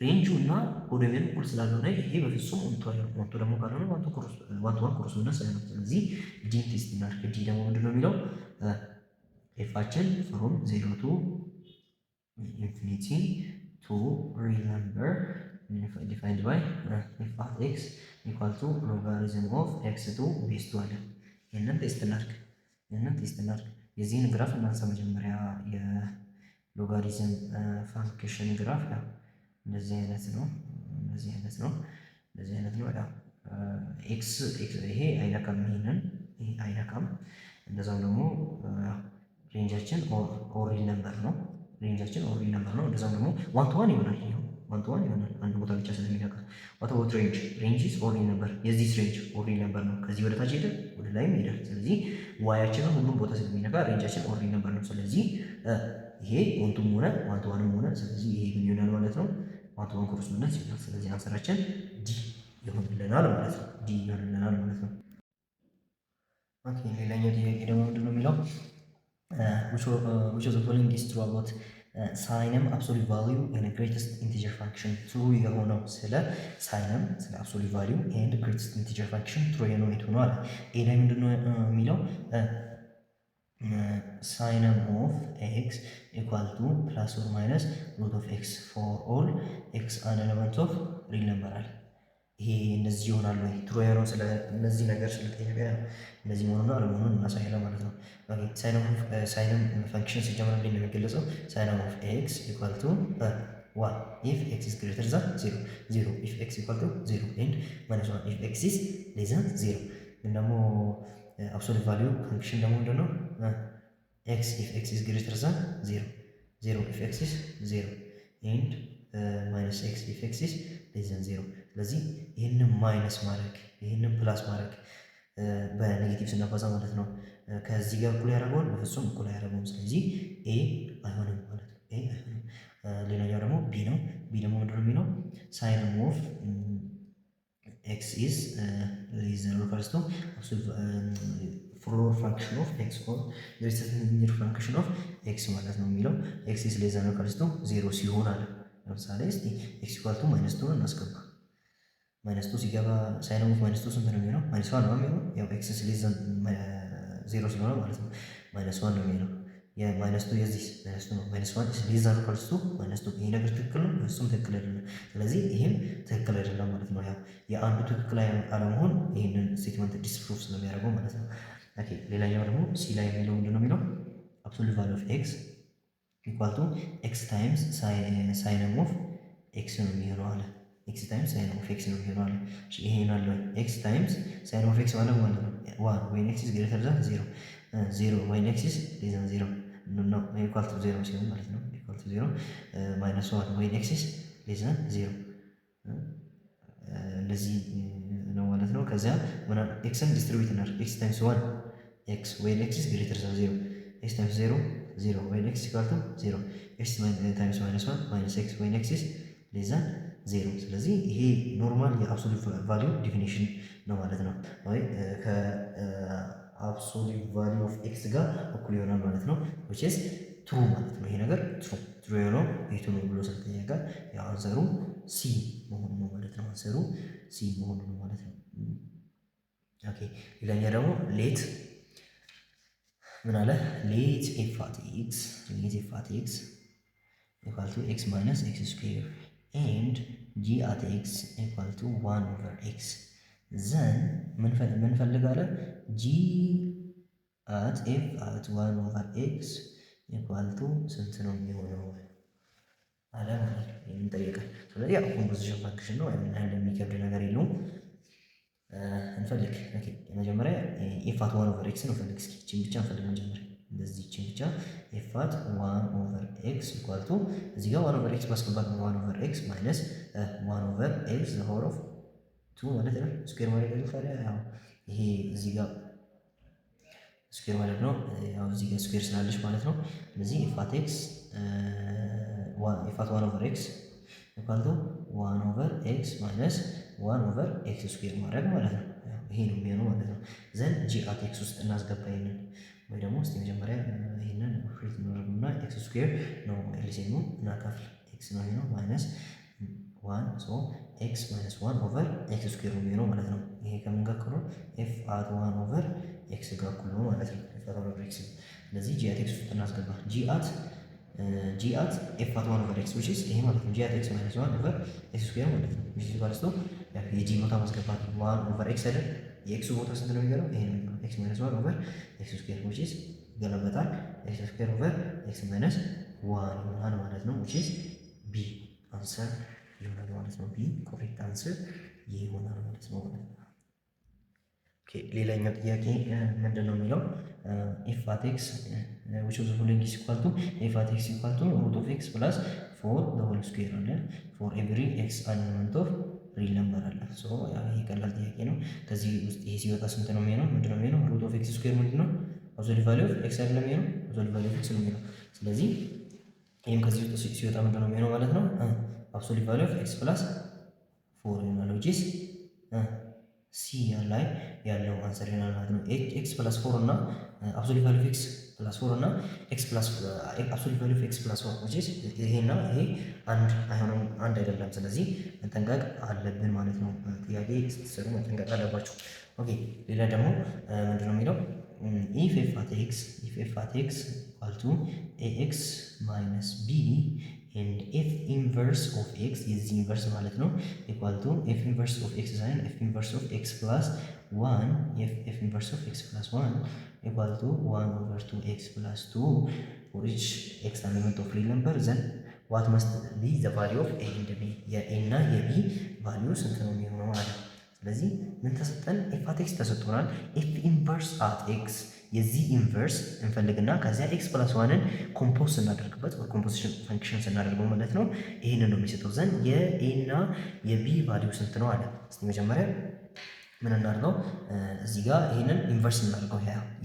ሬንጁ እና ኮዶሜን እኩል ስላልሆነ ይሄ በፍጹም ኦንቶ አይሆንም። ኦንቶ ደግሞ ካልሆነ ዋን ቱ ዋን ኮረስፖንደንስ አይሆንም። ስለዚህ ዲ ቴስት እናድርግ። ዲ ደግሞ ምንድን ነው የሚለው ኤፋችን ፍሮም 0 ቱ ኢንፊኒቲ ቱ ሪል ነምበር ዲፋይንድ ባይ ኤፍ አት ኤክስ ኢኳል ቱ ሎጋሪዝም ኦፍ ኤክስ ቱ ቤዝ ቱ አለ። ይህንን ቴስት እናድርግ። የዚህን ግራፍ እናንሳ መጀመሪያ። የሎጋሪዝም ፋንክሽን ግራፍ ያው እንደዚህ አይነት ነው። ያው ኤክስ ይሄ አይነካም፣ ይሄ አይነካም። እንደዛው ደግሞ ሬንጃችን ኦር ሪል ነምበር ነው። እንደዛው ደግሞ ዋን ቱ ዋን ይሆናል። አንድ ቦታ ብቻ ስለሚነካ ዋት አባውት ሬንጅ ኢዝ ኦር ሪል ነምበር። የዚህ ሬንጅ ኦር ሪል ነምበር ነው። ከዚህ ወደ ታች ሄደ ወደ ላይም ሄዳል። ስለዚህ ዋያችን ሁሉም ቦታ ስለሚነካ ሬንጃችን ኦር ሪል ነምበር ነው። ስለዚህ ይሄ ኦንቱም ሆነ ዋን ቱ ዋንም ሆነ ስለዚህ ይሄ ምን ይሆናል ማለት ነው? ዋን ቱ ዋን ኮረስፖንደንስ ይሆናል። ስለዚህ አንሰራችን ዲ ይሆንልናል ማለት ነው። ኦኬ ሌላኛው ጥያቄ ደግሞ ምንድን ነው የሚለው which of the following is true about ሳይንም አብሶሉት ቫልዩ ኤንድ ግሬተስት ኢንቲጀር ፋንክሽን ትሩ የሆነው ስለ ሳይንም ስለ አብሶሉት ቫልዩ ኤንድ ግሬተስት ኢንቲጀር ፋንክሽን ትሩ የሆነው የቱ ነው አለ። ይሄ ላይ ምንድነው የሚለው ሳይንም ኦፍ ኤክስ ኢኳል ቱ ፕላስ ኦር ማይነስ ሩት ኦፍ ኤክስ ፎር ኦል ኤክስ አን ኤለመንት ኦፍ ሪል ነምበር አለ። ይሄ እንደዚህ ይሆናል ወይ ትሩ የሆነው ስለ እነዚህ ነገር ስለጠየቀ እንደዚህ መሆኑን አለመሆኑን እናሳያለን ማለት ነው። ሳይንም ፋንክሽን ሲጀምር እንዴት ነው የሚገለጸው? ሳይንም ኦፍ ኤክስ ኢኳል ቱ ዋን ኢፍ ኤክስ ኢዝ ግሬተር ዛን ዜሮ ኢፍ ኤክስ ኢኳል ቱ ዜሮ ኤንድ ማይነስ ዋን ኢፍ ኤክስ ኢዝ ሌስ ዛን ዜሮ። ግን ደግሞ አብሶሉት ቫሊዩ ፈንክሽን ደግሞ ምንድን ነው? ኤክስ ኢፍ ኤክስ ኢዝ ግሬተር ዛን ዜሮ፣ ዜሮ ኢፍ ኤክስ ኢዝ ዜሮ ኤንድ ማይነስ ኤክስ ኢፍ ኤክስ ኢዝ ሌስ ዛን ዜሮ። ስለዚህ ይህንን ማይነስ ማድረግ ይህንን ፕላስ ማድረግ በኔጌቲቭ ስናባዛ ማለት ነው ከዚህ ጋር እኩል ያደረገውን በፍጹም እኩል አያደርገውም። ስለዚህ ኤ አይሆንም ማለት ነው። ኤ አይሆንም። ሌላኛው ደግሞ ቢ ነው። ቢ ደግሞ ምንድነው የሚለው ሳይን ኦፍ ኤክስ ኢዝ ሌስ ዛን ኦር ኢኳልስ ቱ ፍሎር ፋንክሽን ኦፍ ኤክስ ኦር ግሬተር ፋንክሽን ኦፍ ኤክስ ማለት ነው የሚለው ኤክስ ኢዝ ሌስ ዛን ኦር ኢኳልስ ቱ ዜሮ ሲሆን አለ። ለምሳሌ እስቲ ኤክስ ኢኳል ቱ ማይነስ ቱን እናስገባ። ማይነስ ቱ ሲገባ ሳይን ኦፍ ማይነስ ቱ ስንት ነው የሚሆነው? ማይነስ ዋን ነው የሚሆነው። ያው ኤክስ ሌስ ዛን ዜሮ ስለሆነ ማለት ነው ማይነስ ዋን ነው የሚሆነው። የማይነስ ቱ የዚህ ማይነስ ቱ ነው። ማይነስ ዋን ሌስ ዛን ኦር ኢኳልስ ቱ ማይነስ ቱ። ይሄ ነገር ትክክል ነው፣ እሱም ትክክል አይደለም። ስለዚህ ይሄም ትክክል አይደለም ማለት ነው። ያው የአንዱ ትክክል አለመሆን ይህንን ስቴትመንት ዲስፕሩቭ ስለሚያደርገው ማለት ነው። ኦኬ ሌላኛው ደግሞ ሲ ላይ የሚለው ምንድን ነው የሚለው አብሶሉት ቫልዩ ኦፍ ኤክስ ኢኳል ቱ ኤክስ ታይምስ ሳይን ኦፍ ኤክስ ነው የሚሆነው አለ። ኤክስ ታይምስ ሳይን ኦፍ ኤክስ ነው የሚሆነው አለ። ይሄን አለ ኤክስ ታይምስ ሳይን ኦፍ ኤክስ ማለት ማለት ነው ዋን ወይን ኤክስ ኢዝ ግሬተር ዛን ዜሮ፣ ዜሮ ወይን ኤክስ ኢዝ ሌስ ዛን ዜሮ ነው ኢኳል ቱ ዜሮ ሲሆን ማለት ነው ኢኳል ቱ ዜሮ ማይነስ ዋን ወይን ኤክስ ኢዝ ሌስ ዛን ዜሮ እንደዚህ ነው ማለት ነው። ከዚያ ምናምን ኤክስን ዲስትሪቢዩት እናድርግ። ኤክስ ታይምስ ዋን ኤክስ ወይን ኤክስ ኢዝ ግሬተር ዛን ዜሮ፣ ኤክስ ታይምስ ዜሮ ዜሮ ወይን ኤክስ ኢኳል ቱ ዜሮ፣ ኤክስ ታይምስ ማይነስ ዋን ማይነስ ኤክስ ወይን ኤክስ ኢዝ ሌስ ዛን ዜሮ። ስለዚህ ይሄ ኖርማል የአብሶሉት ቫሊዩ ዲፊኒሽን ነው ማለት ነው። ወይ ከአብሶሉት ቫሊዩ ኦፍ ኤክስ ጋር እኩል ይሆናል ማለት ነው። which is ትሩ ማለት ነው። ይሄ ነገር ትሩ የሆነው የቱ ነው ብሎ ስለጠየቀ ያው አንሰሩ ሲ መሆኑ ነው ማለት ነው። አንሰሩ ሲ መሆኑ ነው ማለት ነው። ኦኬ ሌላኛ ደግሞ ሌት ምን አለ? ሌት ኤፍ አት ኤክስ ኢኳል ቱ ኤክስ ማይነስ ኤክስ ስኩዌር ኤንድ ጂ አት ኤክስ ኢኳል ቱ ዋን ኦቨር ኤክስ ዘን ምን ፈልጋለ? ጂ አት ኤፍ አት ዋን ኦቨር ኤክስ ኢኳል ቱ ስንት ነው የሚሆነው አለ ማለት ነው። ይህን ጠየቀን። ስለዚህ ያው ኮምፖዚሽን ፋንክሽን ነው ያህል የሚከብድ ነገር የለውም። እንፈልግ። ኦኬ መጀመሪያ ኤፍ አት ዋን ኦቨር ኤክስ ነው ፈልግ። እስኪ ይህችን ብቻ እንፈልግ መጀመሪያ እንደዚህ ይህችን ብቻ ኤፍ አት ዋን ኦቨር ኤክስ ኢኳል ቱ እዚህ ጋር ዋን ኦቨር ኤክስ ማስገባት ነው። ዋን ኦቨር ኤክስ ማይነስ ዋን ኦቨር ኤክስ ዘ ፓወር ኦፍ ቱ ማለት ነው። ስኩዌር ማለት ነው። ታዲያ ያው ይሄ እዚህ ጋር ስኩዌር ማለት ነው። ያው እዚህ ጋር ስኩዌር ስላለች ማለት ነው። ስለዚህ ኤፍ አት ኤክስ ኤፍ አት ዋን ኦቨር ኤክስ ኢኳል ቱ ዋን ኦቨር ኤክስ ማይነስ ዋን ኦቨር ኤክስ ስኩዌር ማድረግ ማለት ነው። ይሄ ነው የሚሆነው ማለት ነው። ዘን ጂ አት ኤክስ ውስጥ እናስገባ ይሄንን ወይ ደግሞ እስቲ መጀመሪያ ይሄንን ፍሬት እናደርግና ኤክስ ስኩዌር ነው ኤልሲኤሙ እናካፍል። ኤክስ ነው የሚሆነው ማይነስ ዋን ሶ ኤክስ ማይነስ ዋን ኦቨር ኤክስ ስኩዌር ነው የሚሆነው ማለት ነው። ይሄ ከምን ጋር እኩል ነው? ኤፍ አት ዋን ኦቨር ኤክስ ጋር እኩል ነው ማለት ነው። ኤፍ አት ዋን ኦቨር ኤክስ። ስለዚህ ጂ አት ኤክስ ውስጥ እናስገባ። ጂ አት ኤፍ አት ዋን ኦቨር ኤክስ which is ይሄ ማለት ነው። ጂ አት ኤክስ ማይነስ ዋን ኦቨር ኤክስ ስኩዌር ማለት ነው። which is equals to የጂ ቦታ ማስገባት ዋን ኦቨር ኤክስ አይደል? የኤክሱ ቦታ ስንት ነው የሚገባው? ይሄ ነው ኤክስ ማይነስ ዋን ኦቨር ኤክስ ስኩዌር which is ይገለበጣል። ኤክስ ስኩዌር ኦቨር ኤክስ ማይነስ ዋን ይሆናል ማለት ነው። which is ቢ አንሰር ይሆናል ማለት ነው። ቢ ኮሬክት አንሰር ይሆናል ማለት ነው። ኦኬ ሌላኛው ጥያቄ ምንድን ነው የሚለው ኤፍ አት ኤክስ which of the following is equal to ኤፍ አት ኤክስ equal to root of x plus 4 the whole square አለ for every x element of ሪል ነምበር አለ። ሶ ይሄ ቀላል ጥያቄ ነው። ከዚህ ውስጥ ይሄ ሲወጣ ስንት ነው የሚሆነው? ምንድን ነው የሚሆነው? ሩት ኦፍ ኤክስ ስኩዌር ምንድን ነው? አብሶሉት ቫልዩ ኦፍ ኤክስ አይደለም የሚሆነው? አብሶሉት ቫልዩ ኦፍ ኤክስ ነው የሚሆነው። ስለዚህ ይሄም ከዚህ ውስጥ ሲወጣ ምንድን ነው የሚሆነው ማለት ነው? አብሶሉት ቫልዩ ኦፍ ኤክስ ፕላስ 4 ይሆናል which is ሲ ላይ ያለው አንሰር ይሆናል ማለት ነው። ኤክስ ፕላስ 4 እና አብሶሉት ቫልዩ ኦፍ ኤክስ ፕላስ 4 እና ኤክስ ፕላስ አብሶሉት ቫልዩ ኦፍ ኤክስ ፕላስ 4 which is ይሄና ይሄ አንድ አይሆንም፣ አንድ አይደለም። ስለዚህ መጠንቀቅ አለብን ማለት ነው። ጥያቄ ስትሰሩ መጠንቀቅ አለባችሁ። ኦኬ ሌላ ደግሞ ምንድነው የሚለው ኢፍ ኤፍ አት ኤክስ ኢኳል ቱ ኤክስ ማይነስ ቢ and f inverse of x is inverse ማለት ነው equal to f inverse of x sin f inverse of x plus 1 f inverse of x plus 1 equal to 1 over 2x plus 2 for each x element of real number then what must be the value of a and b የa እና የb value ስንት ነው የሚሆነው ማለት ነው። ስለዚህ ምን ተሰጠን? ኤፍ አት ኤክስ ተሰጥቶናል። ኤፍ ኢንቨርስ አት ኤክስ የዚህ ኢንቨርስ እንፈልግና ከዚያ ኤክስ ፕላስ ዋንን ኮምፖዝ ስናደርግበት ኮምፖዚሽን ፈንክሽን ስናደርገው ማለት ነው ይህንን ነው የሚሰጠው። ዘንድ የኤ እና የቢ ቫሊዩ ስንት ነው አለ። እስቲ መጀመሪያ ምን እናድርገው? እዚህ ጋር ይህንን ኢንቨርስ እናደርገው።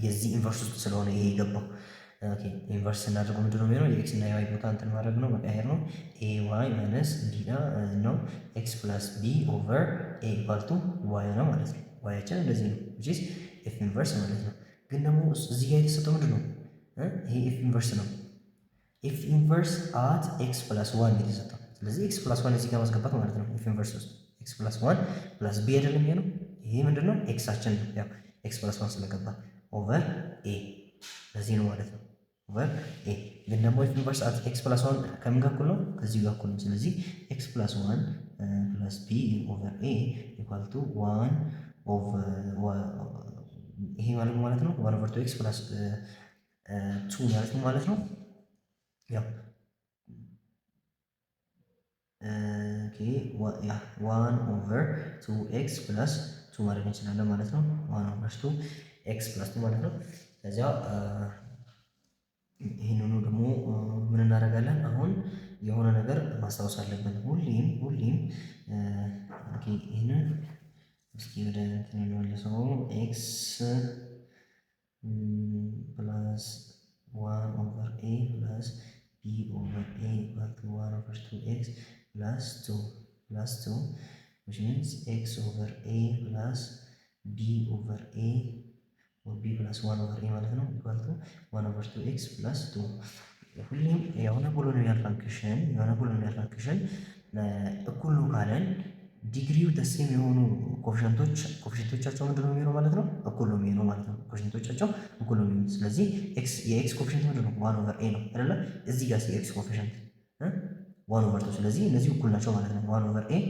የዚህ ኢንቨርስ ውስጥ ስለሆነ ይሄ የገባው ኢንቨርስ ስናደርገው ምንድነው የሚሆነው? የኤክስ እና የዋይ ቦታ እንትን ማድረግ ነው መቀየር ነው። ኤ ዋይ ማይነስ ቢ ነው ኤክስ ፕላስ ቢ ኦቨር ኤ ኢኳል ቱ ዋይ ነው ማለት ነው። ዋያችን እንደዚህ ነው ዊች ኢዝ ኤፍ ኢንቨርስ ማለት ነው። ግን ደግሞ እዚህ ጋር የተሰጠው ምንድን ነው? ይሄ ኤፍ ኢንቨርስ ነው። ኤፍ ኢንቨርስ አት ኤክስ ፕላስ ዋን የተሰጠው። ስለዚህ ኤክስ ፕላስ ዋን እዚህ ጋር ማስገባት ማለት ነው። ኤፍ ኢንቨርስ ውስጥ ኤክስ ፕላስ ዋን ፕላስ ቢ አይደለም የሚሆነው። ይሄ ምንድን ነው? ኤክሳችን ነው። ያው ኤክስ ፕላስ ዋን ስለገባ ኦቨር ኤ ለዚህ ነው ማለት ነው። ኦቨር ኤ ግን ደግሞ ኤፍ ኢንቨርስ አት ኤክስ ፕላስ ዋን ከምን ጋር እኩል ነው? ከዚህ ጋር እኩል ነው። ስለዚህ ኤክስ ፕላስ ዋን ፕላስ ቢ ኦቨር ኤ ኢኳል ቱ ዋን ኦቨር ይሄ ማለት ነው ዋን ኦቨር ቱ ኤክስ ፕላስ ቱ ማለት ነው። ያው ዋን ኦቨር ቱ ኤክስ ፕላስ ቱ ማድረግ እንችላለን ማለት ነው። ዋን ኦቨር ቱ ኤክስ ፕላስ ቱ ማለት ነው። ከዚያ ይህንኑ ደግሞ ምን እናደርጋለን? አሁን የሆነ ነገር ማስታወስ አለብን። ሁሌም ይህንን እስኪ ወደ እንትን እንመልሰው። ኤክስ ፕላስ ዋን ኦቨር ኤ ፕላስ ቢ ኦቨር ኤ ኢኳል ቱ ዋን ኦቨር ቱ ኤክስ ፕላስ ቱ which means x over a plus b over a or b plus 1 over a ማለት ነው equal to 1 over 2x plus 2 ሁሌም የሆነ ፖሊኖሚያል ፋንክሽን እኩል ነው ካለን ዲግሪው ደሴም የሆኑ ኮፊሽንቶቻቸው ምንድን ነው የሚሆነው ማለት ነው? እኩል ነው የሚሆነው ማለት ነው። ኮፊሽንቶቻቸው እኩል ነው የሚሆነው። ስለዚህ የኤክስ ኮፊሽንት ምንድን ነው? 1 over a ነው አይደለ? እዚህ ጋር የኤክስ ኮፊሽንት 1 over 2 ስለዚህ እነዚህ እኩል ናቸው ማለት ነው። 1 over a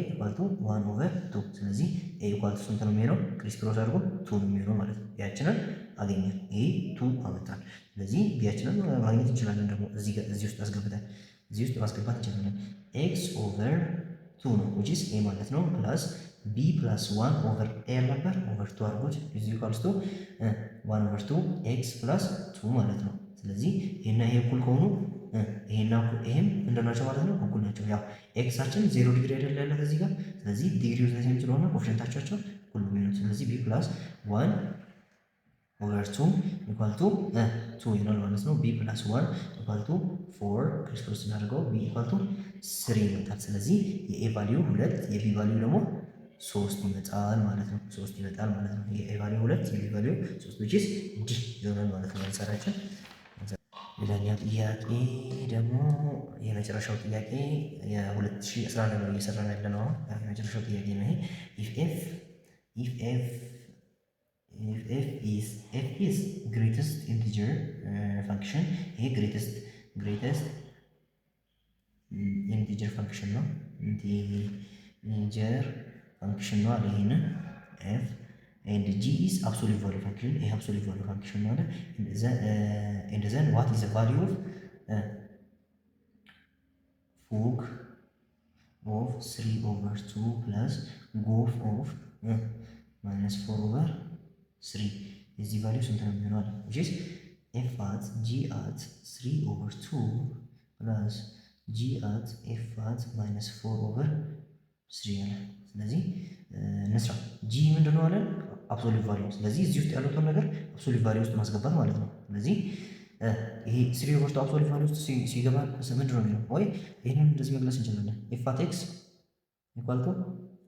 ኢኳል ቱ 1 over 2 ስለዚህ ኤ ኢኳል ቱ ስንት ነው የሚሆነው? ክሪስ ክሮስ አድርጎ 2 ነው የሚሆነው ማለት ነው። ያችንን አገኘን። ይሄ 2 አመጣን። ስለዚህ ቢያችንን ማግኘት እንችላለን። ደግሞ እዚህ ውስጥ አስገብተን እዚህ ውስጥ ማስገባት እንችላለን። ኤክስ ኦቨር 2 ነው which is a ማለት ነው ፕላስ ቢ ፕላስ 1 ኦቨር ኤ ነበር ኦቨር 2 አድርጎት እዚ ኢኳልስ ቱ 1 ኦቨር 2 ኤክስ ፕላስ 2 ማለት ነው። ስለዚህ ይሄና ይሄ እኩል ከሆኑ ይሄና ይሄም እንደናቸው ማለት ነው እኩል ናቸው። ያው ኤክሳችን 0 ዲግሪ አይደለ ያለ ከዚህ ጋር ስለዚህ ዲግሪው ዘሴም ስለሆነ ኮኤፊሺየንታቸው እኩል ነው። ስለዚህ ቢ ፕላስ 1 ኦቨር 2 ኢኳል ቱ 2 ይሆናል ማለት ነው። ቢ ፕላስ 1 ኢኳል ቱ 4 ክሪስ ክሮስ እናደርገው ቢ ኢኳል ቱ 3 ይመጣል። ስለዚህ የኤ ቫልዩ 2 የቢ ቫልዩ ደግሞ 3 ይመጣል ማለት ነው። 3 ይመጣል ማለት ነው። የኤ ቫልዩ 2 የቢ ቫልዩ 3 which is ዲ ይሆናል ማለት ነው አንሳራችን። ሌላኛው ጥያቄ ደግሞ የመጨረሻው ጥያቄ የ2011 ነው እየሰራን ያለ ነው። የመጨረሻው ጥያቄ ነው ይሄ if f is greatest integer function ይሄ greatest integer function ነው integer function ነው አለ ይሄንን f and g is absolute value function ይሄ absolute value function ነው አለ and then what is the value of fog of 3 over 2 plus gof of minus 4 over 3 የዚህ ቫልዩ ስንት ነው የሚሆነው? which is f at g at 3 over 2 plus g at f at minus 4 over 3 አለ። ስለዚህ እንስራ g ምንድነው አለ? አብሶሉት ቫልዩ። ስለዚህ እዚህ ውስጥ ያሉትን ነገር አብሶሉት ቫልዩ ውስጥ ማስገባት ማለት ነው። ስለዚህ ይሄ 3 over 2 አብሶሉት ቫልዩ ውስጥ ሲገባ ምንድነው የሚሆነው? ወይ ይሄንን እንደዚህ መግለጽ እንችላለን f at x equal to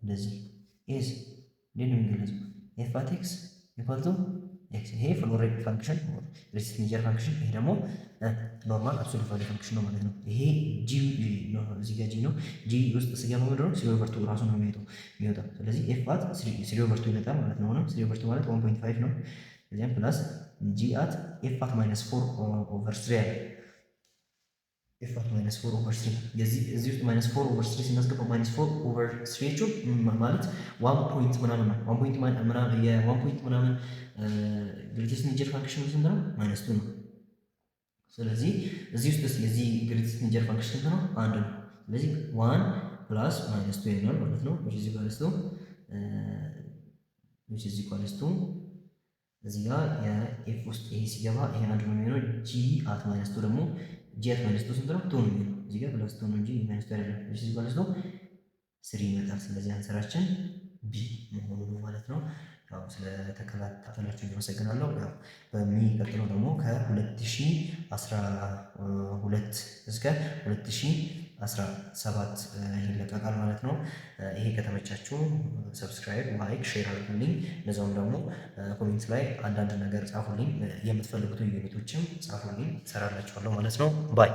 እንደዚህ is እንዴት ነው የሚገለጸው? f at x equal to x ይሄ ፍሎሬት ፋንክሽን ሬሲስት ሜጀር ፋንክሽን ይሄ ደግሞ ኖርማል አብሶሉት ቫልዩ ፋንክሽን ነው ማለት ነው። ይሄ ጂ ነው እዚህ ጋር ጂ ነው። ጂ ውስጥ ሲገባ ምንድነው 3 over 2 ራሱ ነው የሚወጣው። ስለዚህ f at 3 over 2 ይመጣል ማለት ነው። 3 over 2 ማለት 1.5 ነው። እዚያም ፕላስ g at f at minus 4 over 3 አለ f at minus 4 over 3 እዚህ ውስጥ minus 4 over 3 ስናስገባ minus 4 over 3 ማለት 1 ፖይንት ምናምን ነው። 1 ፖይንት ምናምን የ1 ፖይንት ምናምን ግሬተስት ሜጀር ፋንክሽን ስንት ነው? ማይነስ 2 ነው። ስለዚህ እዚህ ውስጥ የዚህ ግሬተስት ሜጀር ፋንክሽን ስንት ነው? 1 ነው። ስለዚህ 1 ፕላስ ማይነስ 2 ይሆናል ማለት ነው። እዚህ ጋር which is equals to እዚህ ጋር የኤፍ ውስጥ ይሄ ሲገባ ይሄን አንድ ነው የሚሆነው። ጂ አት ማይነስ ቱ ደግሞ ጂ አት ማይነስ ቱ ስንት ነው? ቱ ነው የሚሆነው። እዚህ ጋር ፕለስ ቱ ነው እንጂ ማይነስ ቱ አይደለም። which is equals to 3 ይመጣል። ስለዚህ አንሰራችን ቢ መሆኑ ነው ማለት ነው። ያው ስለተከታተላችሁ አመሰግናለሁ። ያው በሚቀጥለው ደግሞ ከ2012 እስከ 2017 ይለቀቃል ማለት ነው። ይሄ ከተመቻችሁ ሰብስክራይብ፣ ላይክ፣ ሼር አድርጉልኝ። እንደዛውም ደግሞ ኮሜንት ላይ አንዳንድ ነገር ጻፉልኝ። የምትፈልጉትን ዩኒቶችም ጻፉልኝ፣ እሰራላችኋለሁ ማለት ነው። ባይ